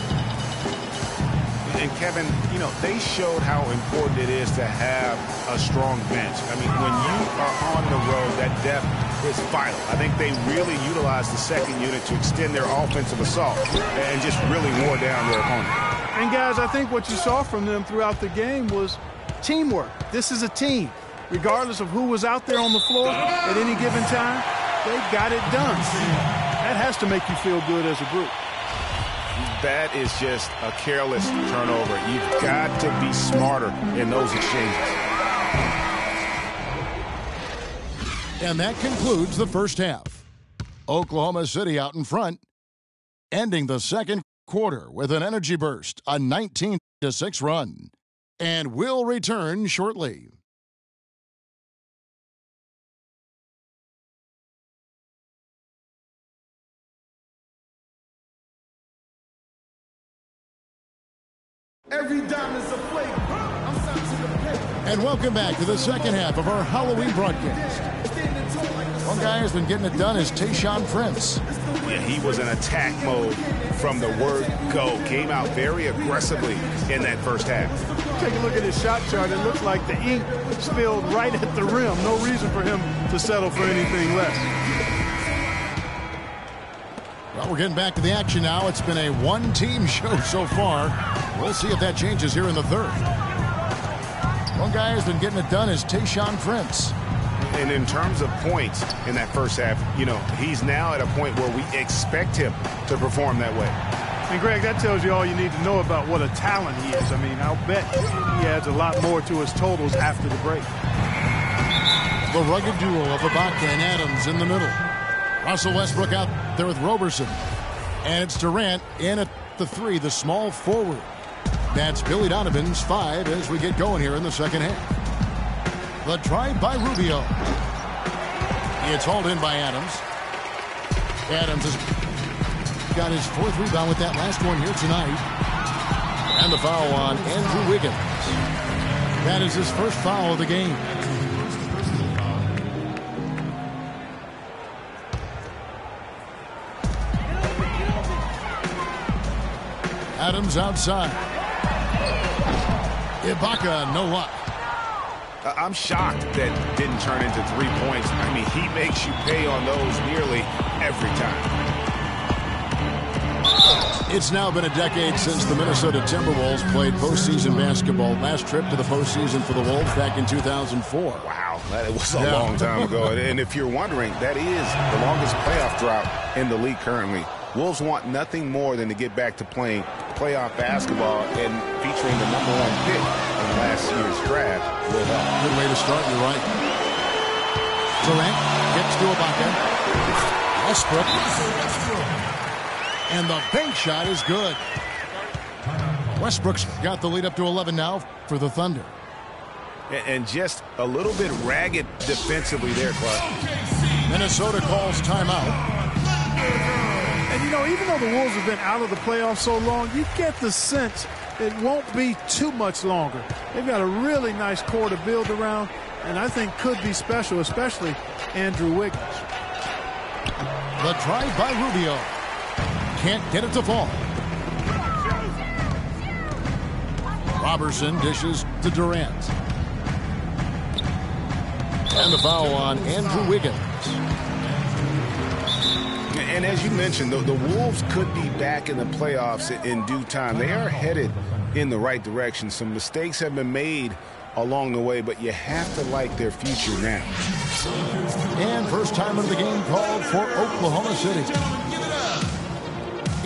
Speaker 2: And, Kevin, you know, they showed how important it is to have a strong bench. I mean, when you are on the road, that depth is vital. I think they really utilized the second unit to extend their offensive assault and just really wore down their opponent.
Speaker 3: And, guys, I think what you saw from them throughout the game was teamwork. This is a team. Regardless of who was out there on the floor at any given time, they got it done. That has to make you feel good as a group.
Speaker 2: That is just a careless turnover. You've got to be smarter in those exchanges.
Speaker 1: And that concludes the first half. Oklahoma City out in front, ending the second quarter with an energy burst, a 19-6 run. And we'll return shortly.
Speaker 5: Every dime is a flavor. I'm signed to the paper.
Speaker 1: And welcome back to the second half of our Halloween broadcast. One guy has been getting it done is Tayshaun Prince.
Speaker 2: Yeah, he was in attack mode from the word go. Came out very aggressively in that first half.
Speaker 3: Take a look at his shot chart. It looks like the ink spilled right at the rim. No reason for him to settle for anything less.
Speaker 1: Well, we're getting back to the action now. It's been a one-team show so far. We'll see if that changes here in the third. One guy has been getting it done is Tayshaun Prince.
Speaker 2: And in terms of points in that first half, you know, he's now at a point where we expect him to perform that way.
Speaker 3: And, Greg, that tells you all you need to know about what a talent he is. I mean, I'll bet he adds a lot more to his totals after the break.
Speaker 1: The rugged duo of Ibaka and Adams in the middle. Russell Westbrook out there with Roberson. And it's Durant in at the three, the small forward. That's Billy Donovan's 5 as we get going here in the second half. The drive by Rubio. It's hauled in by Adams. Adams has got his 4th rebound with that last one here tonight. And the foul on Andrew Wiggins. That is his first foul of the game. Adams outside. Ibaka, no luck.
Speaker 2: I'm shocked that didn't turn into 3 points. I mean, he makes you pay on those nearly every time.
Speaker 1: It's now been a decade since the Minnesota Timberwolves played postseason basketball. Last trip to the postseason for the Wolves back in 2004.
Speaker 2: Wow, that was a long time ago. And if you're wondering, that is the longest playoff drought in the league currently. Wolves want nothing more than to get back to playing playoff basketball, and featuring the #1 pick in last year's draft will help.
Speaker 1: Good way to start, you're right. Durant gets to Ibaka. Westbrook. And the bank shot is good. Westbrook's got the lead up to 11 now for the Thunder.
Speaker 2: And just a little bit ragged defensively there, Clark.
Speaker 1: Minnesota calls timeout.
Speaker 3: And, you know, even though the Wolves have been out of the playoffs so long, you get the sense it won't be too much longer. They've got a really nice core to build around, and I think could be special, especially Andrew Wiggins.
Speaker 1: The drive by Rubio. Can't get it to fall. Roberson dishes to Durant. And the foul on Andrew Wiggins.
Speaker 2: And as you mentioned, the Wolves could be back in the playoffs in due time. They are headed in the right direction. Some mistakes have been made along the way, but you have to like their future now. And
Speaker 1: first time of the game called for Oklahoma City.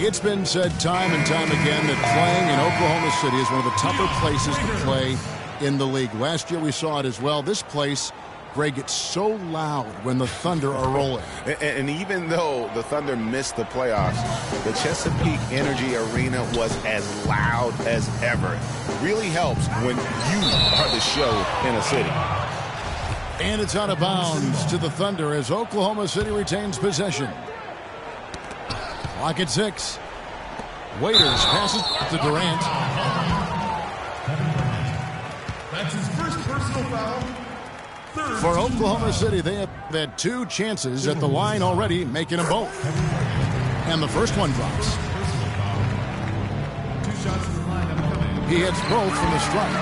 Speaker 1: It's been said time and time again that playing in Oklahoma City is one of the tougher places to play in the league. Last year we saw it as well. This place, Greg, gets so loud when the Thunder are rolling.
Speaker 2: And even though the Thunder missed the playoffs, the Chesapeake Energy Arena was as loud as ever. Really helps when you are the show in a city.
Speaker 1: And it's out of bounds to the Thunder as Oklahoma City retains possession. Clock at 6. Waiters passes to Durant.
Speaker 5: That's his first personal foul.
Speaker 1: For Oklahoma City, they have had 2 chances at the line already, making them both. And the first one drops.
Speaker 5: 2 shots in the line.
Speaker 1: He hits both from the strike.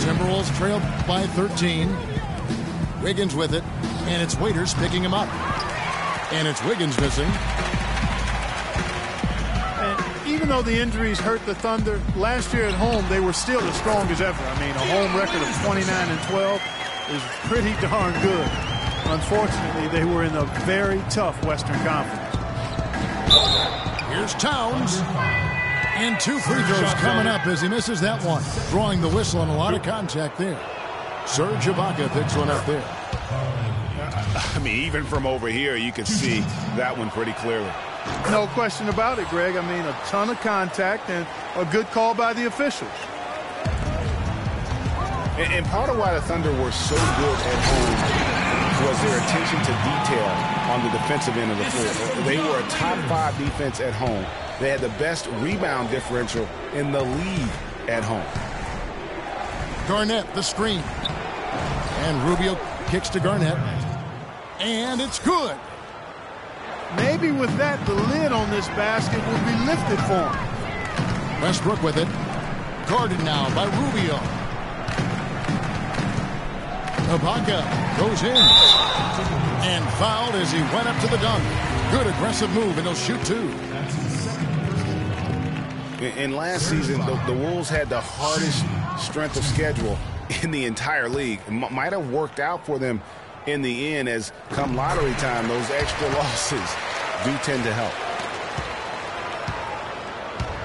Speaker 1: Timberwolves trail by 13. Wiggins with it, and it's Waiters picking him up. And it's Wiggins missing.
Speaker 3: And even though the injuries hurt the Thunder, last year at home they were still as strong as ever. I mean, a home record of 29-12 is pretty darn good. Unfortunately, they were in a very tough Western Conference.
Speaker 1: Here's Towns. And 2 free throws coming up as he misses that one. Drawing the whistle and a lot of contact there. Serge Ibaka picks one up there.
Speaker 2: I mean, even from over here, you can see that one pretty clearly.
Speaker 3: No question about it, Greg. I mean, a ton of contact and a good call by the officials.
Speaker 2: And part of why the Thunder were so good at home was their attention to detail on the defensive end of the floor. They were a top 5 defense at home. They had the best rebound differential in the league at home.
Speaker 1: Garnett, the screen. And Rubio kicks to Garnett. And it's good.
Speaker 3: Maybe with that, the lid on this basket will be lifted for him.
Speaker 1: Westbrook with it. Guarded now by Rubio. Ibaka goes in. And fouled as he went up to the dunk. Good aggressive move, and he'll shoot 2.
Speaker 2: In last season, the Wolves had the hardest strength of schedule in the entire league. It might have worked out for them in the end, as come lottery time, those extra losses do tend to help.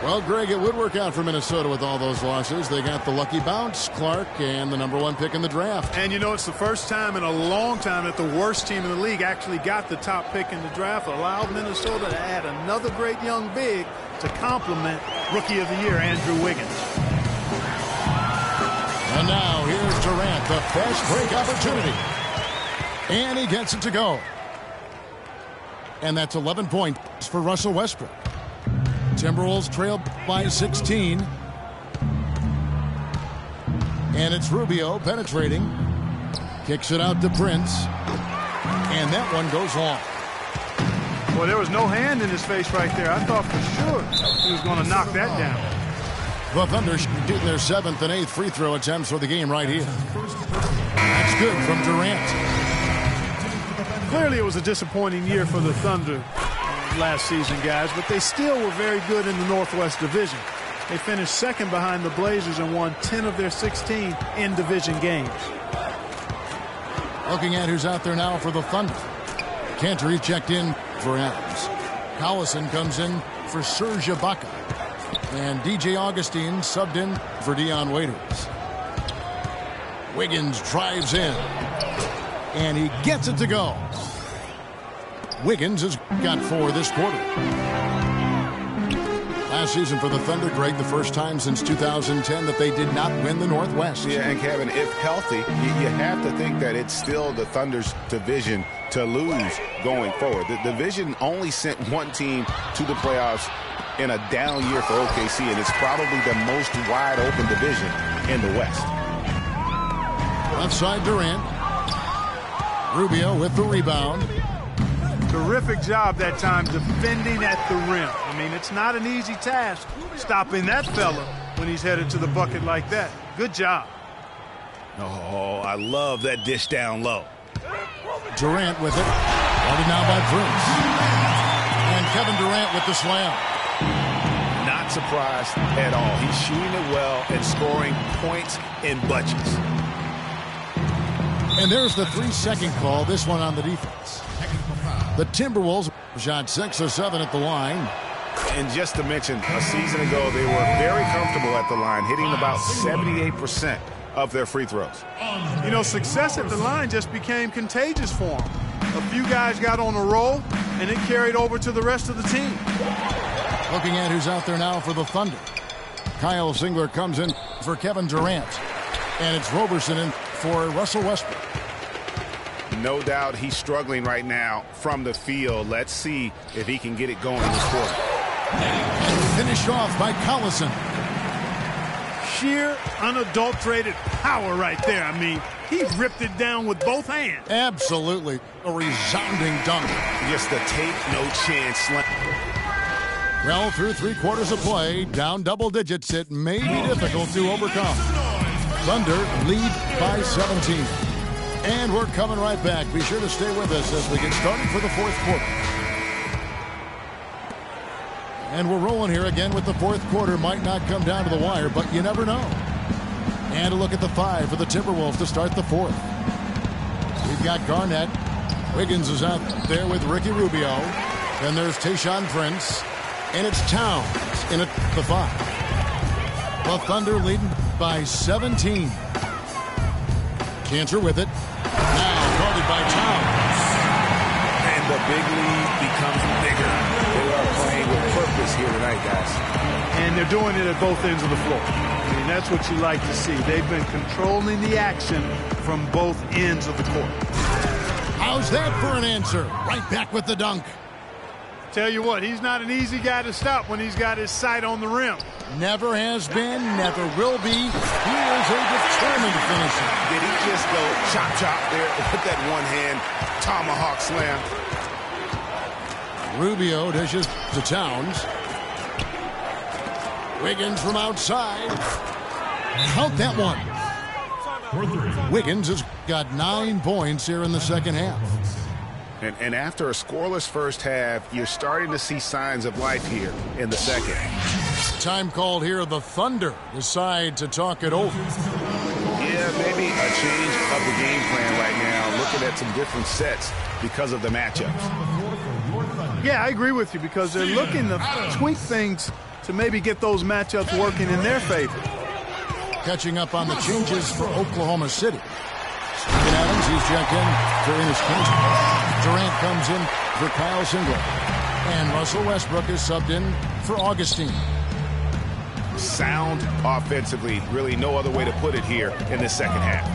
Speaker 1: Well, Greg, it would work out for Minnesota with all those losses. They got the lucky bounce, Clark, and the #1 pick in the draft.
Speaker 3: And, you know, it's the first time in a long time that the worst team in the league actually got the top pick in the draft, allowed Minnesota to add another great young big to complement Rookie of the Year, Andrew Wiggins.
Speaker 1: And now here's Durant, the fast break opportunity. And he gets it to go. And that's 11 points for Russell Westbrook. Timberwolves trail by 16. And it's Rubio penetrating. Kicks it out to Prince. And that one goes long.
Speaker 3: Well, there was no hand in his face right there. I thought for sure he was going to knock that down.
Speaker 1: The Thunder shooting their 7th and 8th free throw attempts for the game right here. That's good from Durant.
Speaker 3: Clearly it was a disappointing year for the Thunder last season, guys, but they still were very good in the Northwest Division. They finished 2nd behind the Blazers and won 10 of their 16 in-division games.
Speaker 1: Looking at who's out there now for the Thunder. Cantor checked in for Adams. Collison comes in for Serge Ibaka. And DJ Augustine subbed in for Dion Waiters. Wiggins drives in. And he gets it to go. Wiggins has got 4 this quarter. Last season for the Thunder, Greg, the first time since 2010 that they did not win the Northwest.
Speaker 2: Yeah, and Kevin, if healthy, you have to think that it's still the Thunder's division to lose going forward. The division only sent 1 team to the playoffs in a down year for OKC, and it's probably the most wide open division in the West.
Speaker 1: Left side Durant. Rubio with the rebound.
Speaker 3: Terrific job that time defending at the rim. I mean, it's not an easy task stopping that fella when he's headed to the bucket like that. Good job.
Speaker 2: Oh, I love that dish down low.
Speaker 1: Durant with it. Guarded now by Prince. And Kevin Durant with the slam.
Speaker 2: Not surprised at all. He's shooting it well and scoring points in bunches.
Speaker 1: And there's the 3-second call, this one on the defense. The Timberwolves Shot 6 of 7 at the line.
Speaker 2: And just to mention, a season ago, they were very comfortable at the line, hitting about 78% of their free throws.
Speaker 3: You know, success at the line just became contagious for them. A few guys got on a roll, and it carried over to the rest of the team.
Speaker 1: Looking at who's out there now for the Thunder. Kyle Singler comes in for Kevin Durant. And it's Roberson in for Russell Westbrook.
Speaker 2: No doubt he's struggling right now from the field. Let's see if he can get it going this quarter.
Speaker 1: And finished off by Collison.
Speaker 3: Sheer, unadulterated power right there. I mean, he ripped it down with both hands.
Speaker 1: Absolutely. A resounding dunk.
Speaker 2: Just a take no chance slam.
Speaker 1: Well, through 3 quarters of play, down double digits, it may be difficult to overcome. Thunder lead by 17. And we're coming right back. Be sure to stay with us as we get started for the 4th quarter. And we're rolling here again with the 4th quarter. Might not come down to the wire, but you never know. And a look at the 5 for the Timberwolves to start the 4th. We've got Garnett. Wiggins is out there with Ricky Rubio. Then there's Tayshaun Prince. And it's Towns in at the 5. The Thunder leading by 17. Cantor with it. Now guarded by Towns.
Speaker 2: And the big lead becomes bigger. They are playing with purpose here tonight, guys.
Speaker 3: And they're doing it at both ends of the floor. I mean, that's what you like to see. They've been controlling the action from both ends of the court.
Speaker 1: How's that for an answer? Right back with the dunk.
Speaker 3: Tell you what, he's not an easy guy to stop when he's got his sight on the rim.
Speaker 1: Never has been, never will be. He is a determined finisher.
Speaker 2: Did he just go chop there with that one-hand tomahawk slam?
Speaker 1: Rubio dishes to Towns. Wiggins from outside. Count that one. Wiggins has got 9 points here in the second half.
Speaker 2: And after a scoreless first half, you're starting to see signs of life here in the second.
Speaker 1: Time called here. The Thunder decide to talk it over.
Speaker 2: Yeah, maybe a change of the game plan right now, looking at some different sets because of the matchups.
Speaker 3: Yeah, I agree with you because they're looking to tweak things to maybe get those matchups working in their favor.
Speaker 1: Catching up on the changes for Oklahoma City. Steven Adams, he's checked in for Enes Kanter. Durant comes in for Kyle Singler. And Russell Westbrook is subbed in for Augustine.
Speaker 2: Sound offensively, really no other way to put it here in the second half.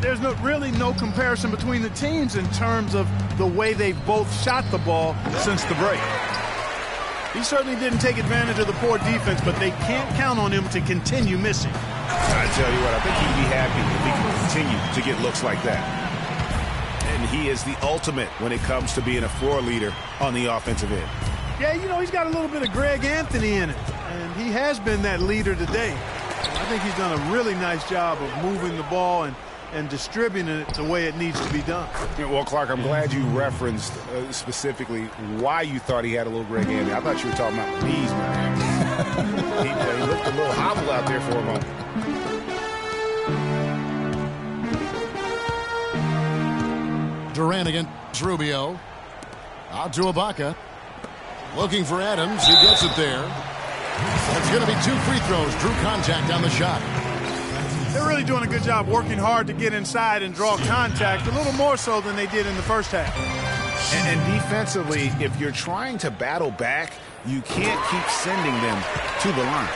Speaker 3: There's really no comparison between the teams in terms of the way they've both shot the ball since the break. He certainly didn't take advantage of the poor defense, but they can't count on him to continue missing.
Speaker 2: I tell you what, I think he'd be happy if he can continue to get looks like that. And he is the ultimate when it comes to being a floor leader on the offensive end.
Speaker 3: Yeah, you know, he's got a little bit of Greg Anthony in it, and he has been that leader today. I think he's done a really nice job of moving the ball and distributing it the way it needs to be done.
Speaker 2: Well, Clark, I'm glad you referenced specifically why you thought he had a little Greg Anthony. I thought you were talking about the knees, man. he looked a little hobble out there for a moment.
Speaker 1: Durant against Rubio. Out to Ibaka. Looking for Adams. He gets it there. It's going to be 2 free throws. Drew contact on the shot.
Speaker 3: They're really doing a good job working hard to get inside and draw contact, a little more so than they did in the first half.
Speaker 2: And defensively, if you're trying to battle back, you can't keep sending them to the line.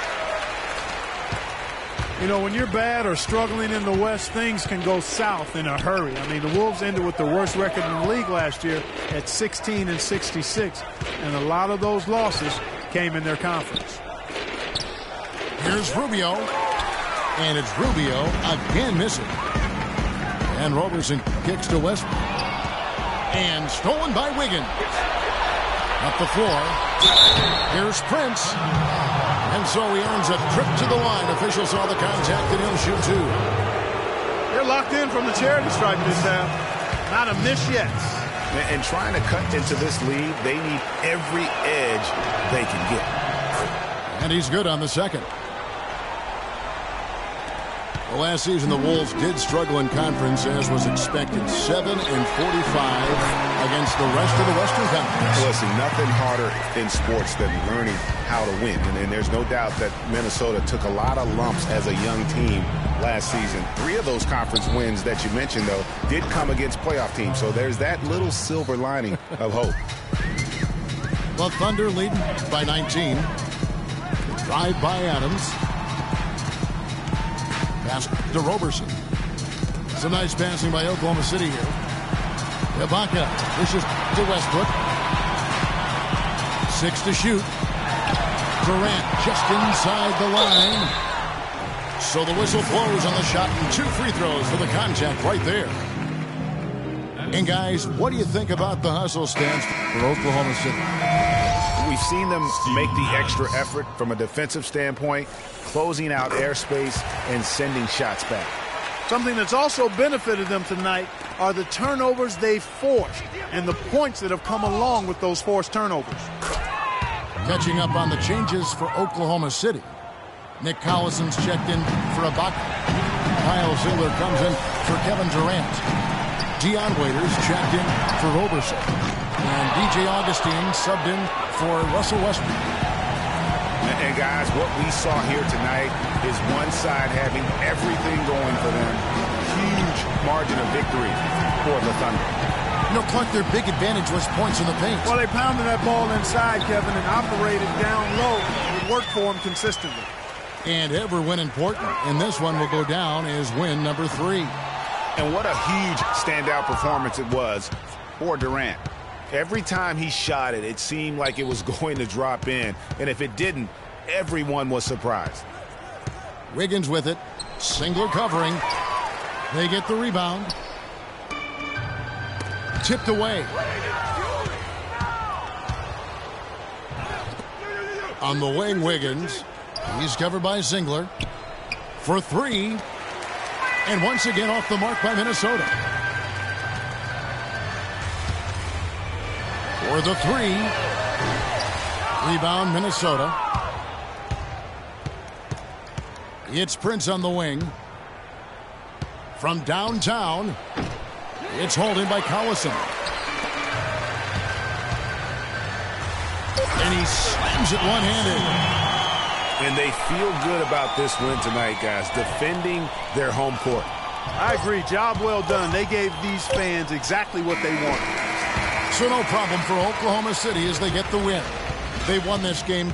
Speaker 3: You know, when you're bad or struggling in the West, things can go south in a hurry. I mean, the Wolves ended with the worst record in the league last year at 16-66, and a lot of those losses came in their conference.
Speaker 1: Here's Rubio, and it's Rubio again missing. And Roberson kicks to Westbrook, and stolen by Wiggins. Up the floor, here's Prince. And so he earns a trip to the line. Officials saw the contact, and he'll shoot 2.
Speaker 3: They're locked in from the charity stripe this half. Not a miss yet.
Speaker 2: And trying to cut into this lead, they need every edge they can get.
Speaker 1: And he's good on the second. Well, last season, the Wolves did struggle in conference, as was expected. 7-45 against the rest of the Western Conference.
Speaker 2: Listen, nothing harder in sports than learning how to win. And there's no doubt that Minnesota took a lot of lumps as a young team last season. 3 of those conference wins that you mentioned, though, did come against playoff teams. So there's that little silver lining of hope.
Speaker 1: Well, Thunder leading by 19. Drive by Adams. Pass to Roberson. Some nice passing by Oklahoma City here. Ibaka pushes to Westbrook. 6 to shoot. Durant just inside the line. So the whistle blows on the shot and 2 free throws for the contact right there. And guys, what do you think about the hustle stance for Oklahoma City?
Speaker 2: We've seen them make the extra effort from a defensive standpoint, closing out airspace and sending shots back.
Speaker 3: Something that's also benefited them tonight are the turnovers they've forced and the points that have come along with those forced turnovers.
Speaker 1: Catching up on the changes for Oklahoma City. Nick Collison's checked in for Ibaka. Kyle Zingler comes in for Kevin Durant. Dion Waiters checked in for Roberson. And DJ Augustine subbed in for Russell Westbrook.
Speaker 2: And guys, what we saw here tonight is one side having everything going for them. Huge margin of victory for the Thunder.
Speaker 1: You know, Clark, their big advantage was points in the paint.
Speaker 3: Well, they pounded that ball inside, Kevin, and operated down low. It worked for them consistently.
Speaker 1: And every win important. And this one will go down as win number 3.
Speaker 2: And what a huge standout performance it was for Durant. Every time he shot it, it seemed like it was going to drop in. And if it didn't, everyone was surprised.
Speaker 1: Wiggins with it. Singler covering. They get the rebound. Tipped away. On the wing, Wiggins. He's covered by Singler. For 3. And once again off the mark by Minnesota. For the 3. Rebound, Minnesota. It's Prince on the wing. From downtown, it's hauled in by Collison. And he slams it one-handed.
Speaker 2: And they feel good about this win tonight, guys, defending their home court.
Speaker 3: I agree. Job well done. They gave these fans exactly what they wanted.
Speaker 1: So no problem for Oklahoma City as they get the win. They won this game.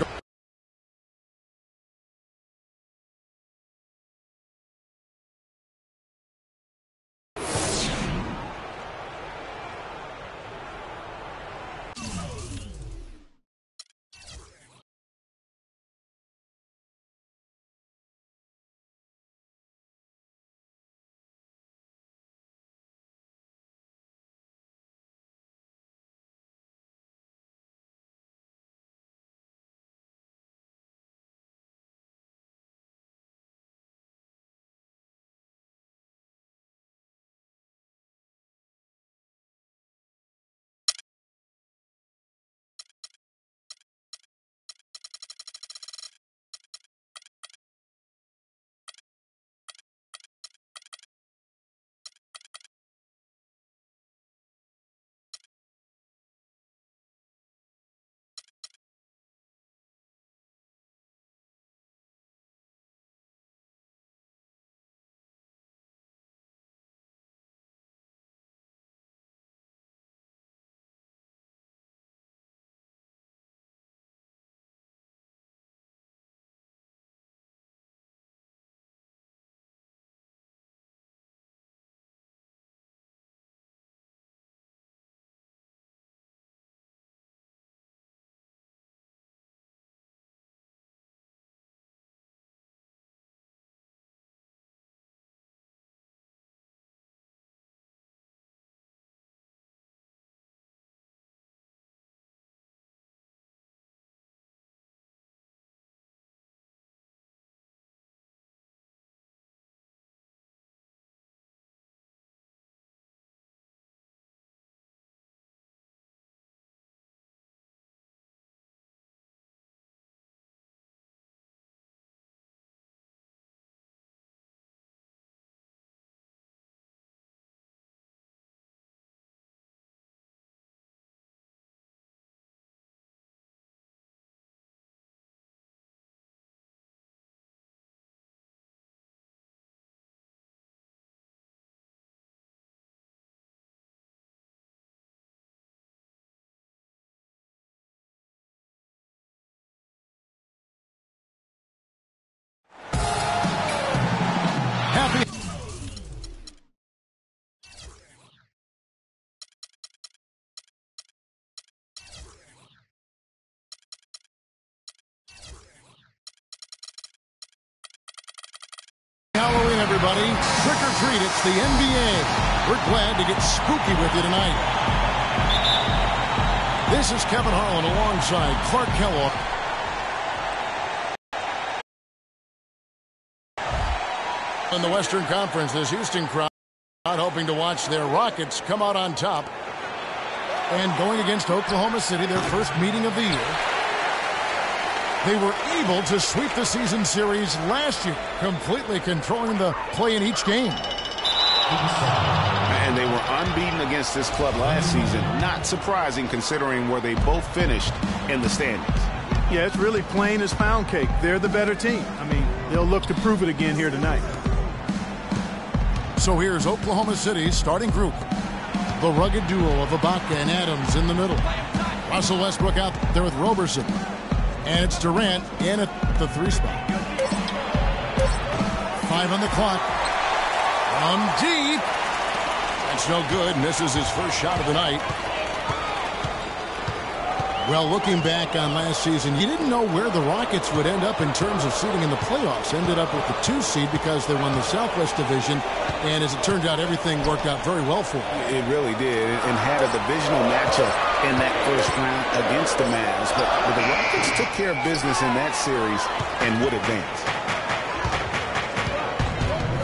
Speaker 1: treat. It's the NBA. We're glad to get spooky with you tonight. This is Kevin Harlan alongside Clark Kellogg. In the Western Conference, this Houston crowd hoping to watch their Rockets come out on top. And going against Oklahoma City, their first meeting of the year. They were able to sweep the season series last year, completely controlling the play in each game.
Speaker 2: And they were unbeaten against this club last season. Not surprising considering where they both finished in the standings.
Speaker 3: Yeah, it's really plain as pound cake. They're the better team. I mean, they'll look to prove it again here tonight.
Speaker 1: So here's Oklahoma City's starting group. The rugged duo of Ibaka and Adams in the middle. Russell Westbrook out there with Roberson. And it's Durant in at the 3 spot. 5 on the clock. From deep. That's no good. Misses his first shot of the night. Well, looking back on last season, you didn't know where the Rockets would end up in terms of seeding in the playoffs. Ended up with the 2 seed because they won the Southwest Division. And as it turned out, everything worked out very well for them.
Speaker 2: It really did. And had a divisional matchup in that first round against the Mavs. But the Rockets took care of business in that series and would advance.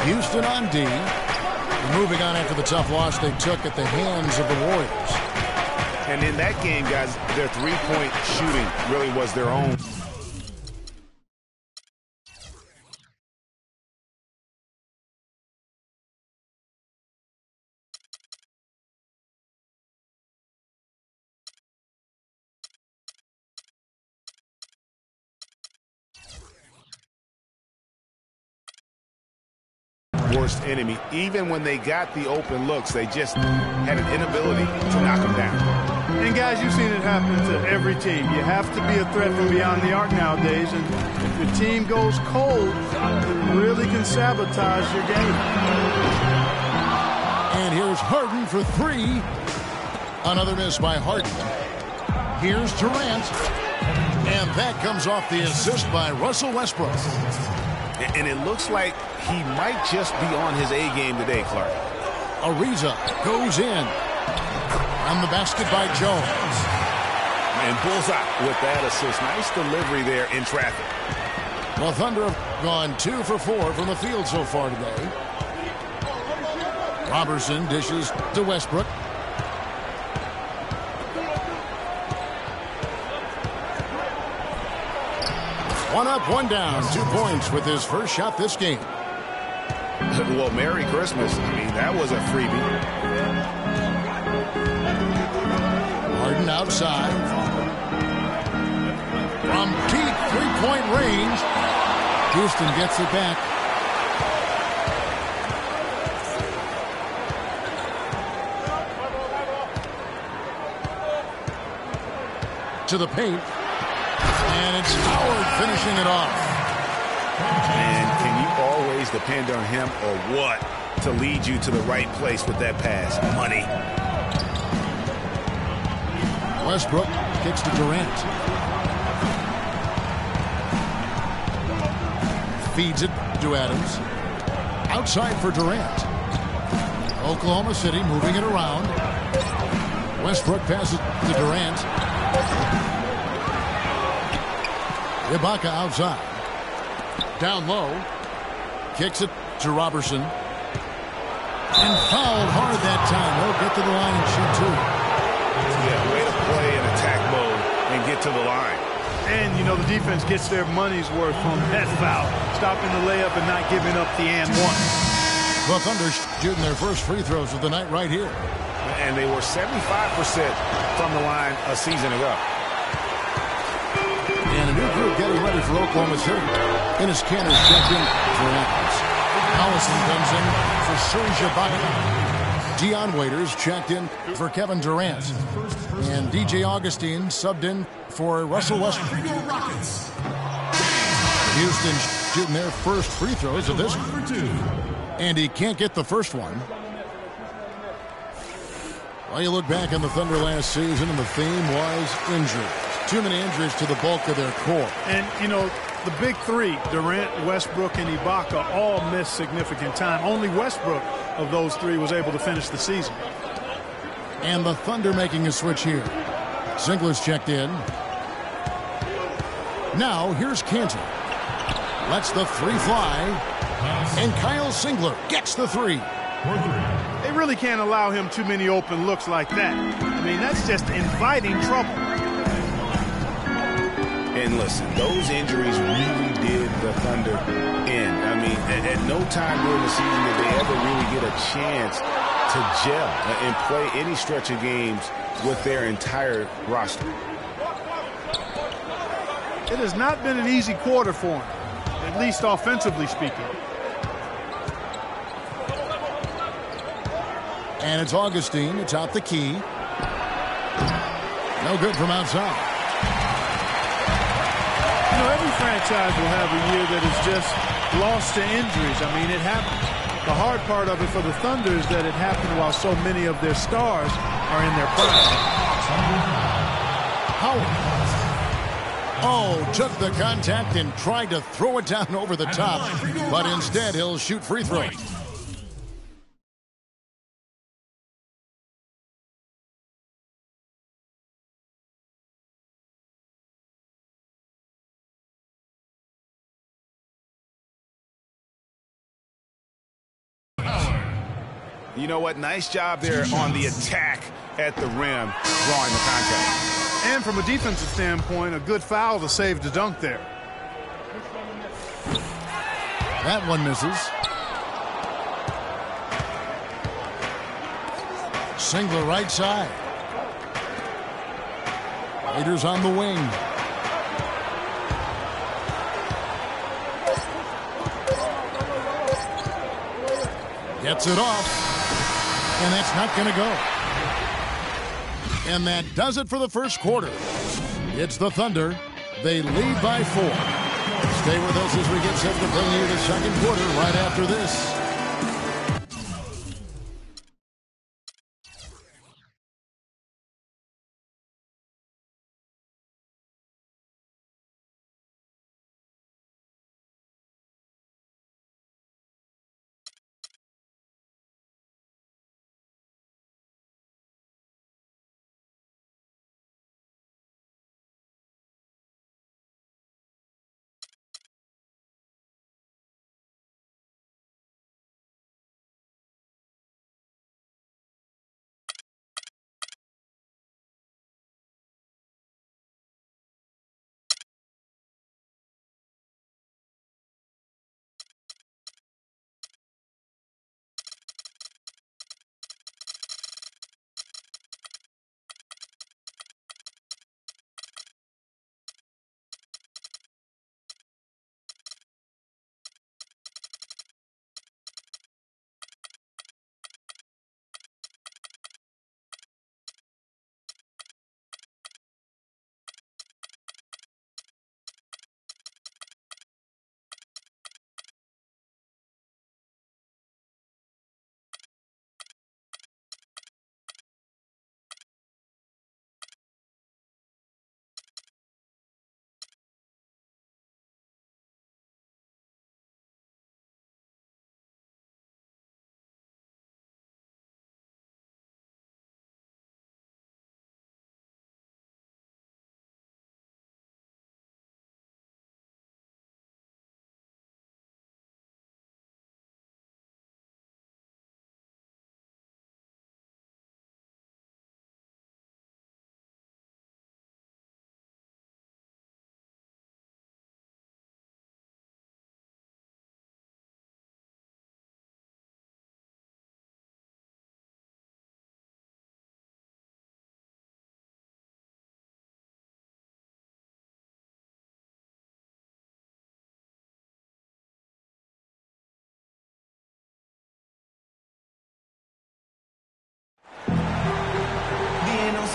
Speaker 1: Houston on D. Moving on after the tough loss they took at the hands of the Warriors.
Speaker 2: And in that game, guys, their three-point shooting really was their own. Worst enemy. Even when they got the open looks, they just had an inability to knock them down.
Speaker 3: And guys, you've seen it happen to every team. You have to be a threat from beyond the arc nowadays, and if your team goes cold, it really can sabotage your game.
Speaker 1: And here's Harden for 3. Another miss by Harden. Here's Durant. And that comes off the assist by Russell Westbrook.
Speaker 2: And it looks like he might just be on his A game today, Clark.
Speaker 1: Ariza goes in. On the basket by Jones.
Speaker 2: And bullseye with that assist. Nice delivery there in traffic.
Speaker 1: The Thunder have gone 2 for 4 from the field so far today. Roberson dishes to Westbrook. One up, one down. 2 points with his first shot this game.
Speaker 2: Well, Merry Christmas. I mean, that was a freebie.
Speaker 1: Harden outside. From deep 3-point range. Houston gets it back. To the paint. And it's Howard finishing it off.
Speaker 2: And can you always depend on him or what to lead you to the right place with that pass? Money.
Speaker 1: Westbrook kicks to Durant. Feeds it to Adams. Outside for Durant. Oklahoma City moving it around. Westbrook passes to Durant. Ibaka outside. Down low. Kicks it to Roberson. And fouled hard that time. They'll get to the line and shoot 2.
Speaker 2: Yeah, way to play in attack mode and get to the line.
Speaker 3: And, you know, the defense gets their money's worth from that foul. Stopping the layup and not giving up the and one.
Speaker 1: The Thunder shooting their first free throws of the night right here.
Speaker 2: And they were 75% from the line a season ago.
Speaker 1: And a new group getting ready for Oklahoma City. Enes Kanter checked in for Adams. Allison comes in for Serge Ibaka. Dion Waiters checked in for Kevin Durant. And DJ Augustine subbed in for Russell Westbrook. Houston shooting their first free throws of this one. And he can't get the first one. Well, you look back on the Thunder last season, and the theme was injuries. Too many injuries to the bulk of their core.
Speaker 3: And, you know, The big three, Durant, Westbrook, and Ibaka, all missed significant time. Only Westbrook of those three was able to finish the season.
Speaker 1: And the Thunder making a switch here. Ziegler's checked in. Now here's Cantor. Lets the three fly. And Kyle Singler gets the three.
Speaker 3: They really can't allow him too many open looks like that. I mean, that's just inviting trouble.
Speaker 2: And listen, those injuries really did the Thunder in. I mean, at no time during the season did they ever really get a chance to gel and play any stretch of games with their entire roster.
Speaker 3: It has not been an easy quarter for him, at least offensively speaking.
Speaker 1: And it's Augustine atop the key. No good from outside.
Speaker 3: You know, every franchise will have a year that is just lost to injuries. I mean, it happens. The hard part of it for the Thunder is that it happened while so many of their stars are in their prime.
Speaker 1: Howard. Oh, took the contact and tried to throw it down over the top, but instead he'll shoot free throws.
Speaker 2: You know what? Nice job there on the attack at the rim, drawing the contact.
Speaker 3: And from a defensive standpoint, a good foul to save the dunk there.
Speaker 1: That one misses. Singler right side. Raiders on the wing. Gets it off. And that's not going to go. And that does it for the first quarter. It's the Thunder. They lead by 4. Stay with us as we get set to bring you the second quarter right after this.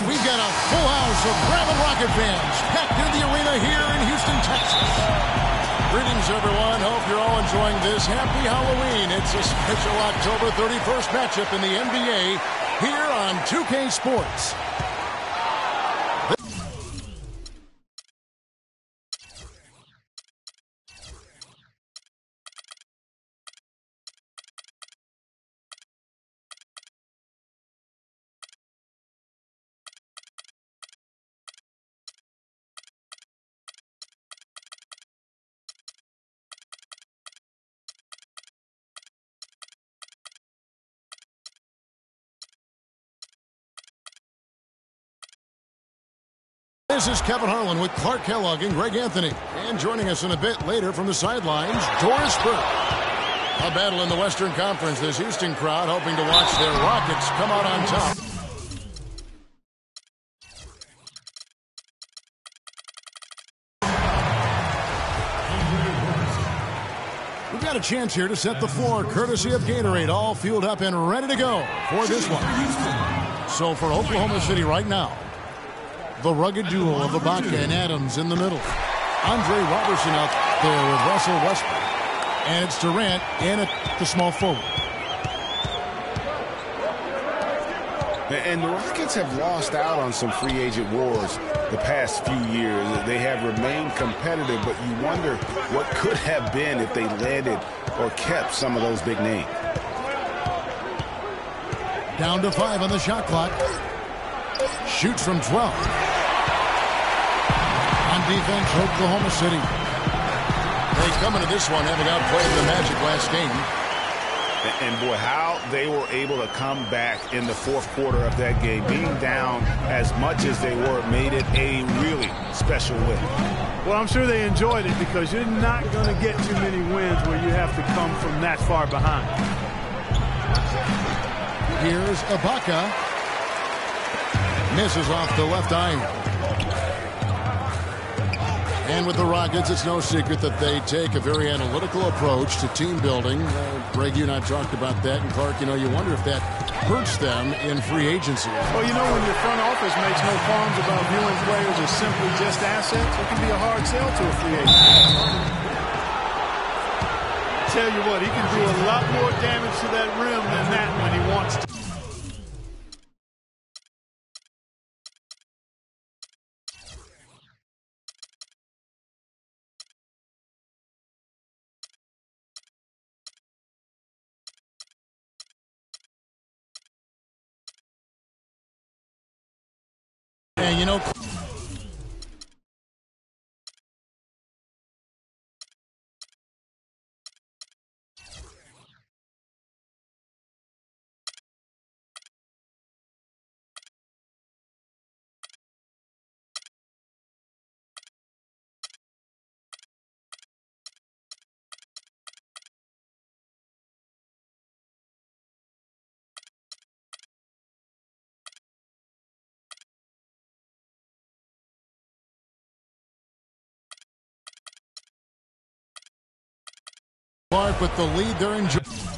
Speaker 1: We've got a full house of Gravel Rocket fans packed in the arena here in Houston, Texas. Greetings, everyone. Hope you're all enjoying this. Happy Halloween. It's a special October 31st matchup in the NBA here on 2K Sports. This is Kevin Harlan with Clark Kellogg and Greg Anthony. And joining us in a bit later from the sidelines, Doris Burke. A battle in the Western Conference. This Houston crowd hoping to watch their Rockets come out on top. We've got a chance here to set the floor, courtesy of Gatorade, all fueled up and ready to go for this one. So for Oklahoma City right now, the rugged duo of Ibaka and Adams in the middle. Andre Robertson out there with Russell Westbrook. And it's Durant in at the small forward.
Speaker 2: And the Rockets have lost out on some free agent wars the past few years. They have remained competitive, but you wonder what could have been if they landed or kept some of those big names.
Speaker 1: Down to 5 on the shot clock. Shoots from 12. On defense, Oklahoma City. They come into this one having outplayed the Magic last game.
Speaker 2: And boy, how they were able to come back in the fourth quarter of that game. Being down as much as they were made it a really special win.
Speaker 3: Well, I'm sure they enjoyed it because you're not going to get too many wins where you have to come from that far behind.
Speaker 1: Here's Ibaka. Misses off the left iron. And with the Rockets, it's no secret that they take a very analytical approach to team building. Greg, you and I talked about that. And Clark, you wonder if that hurts them in free agency.
Speaker 3: Well, when your front office makes no qualms about viewing players as simply just assets, it can be a hard sell to a free agent. Tell you what, he can do a lot more damage to that rim than that when he wants to.
Speaker 1: And Clark with the lead, they're enjoying.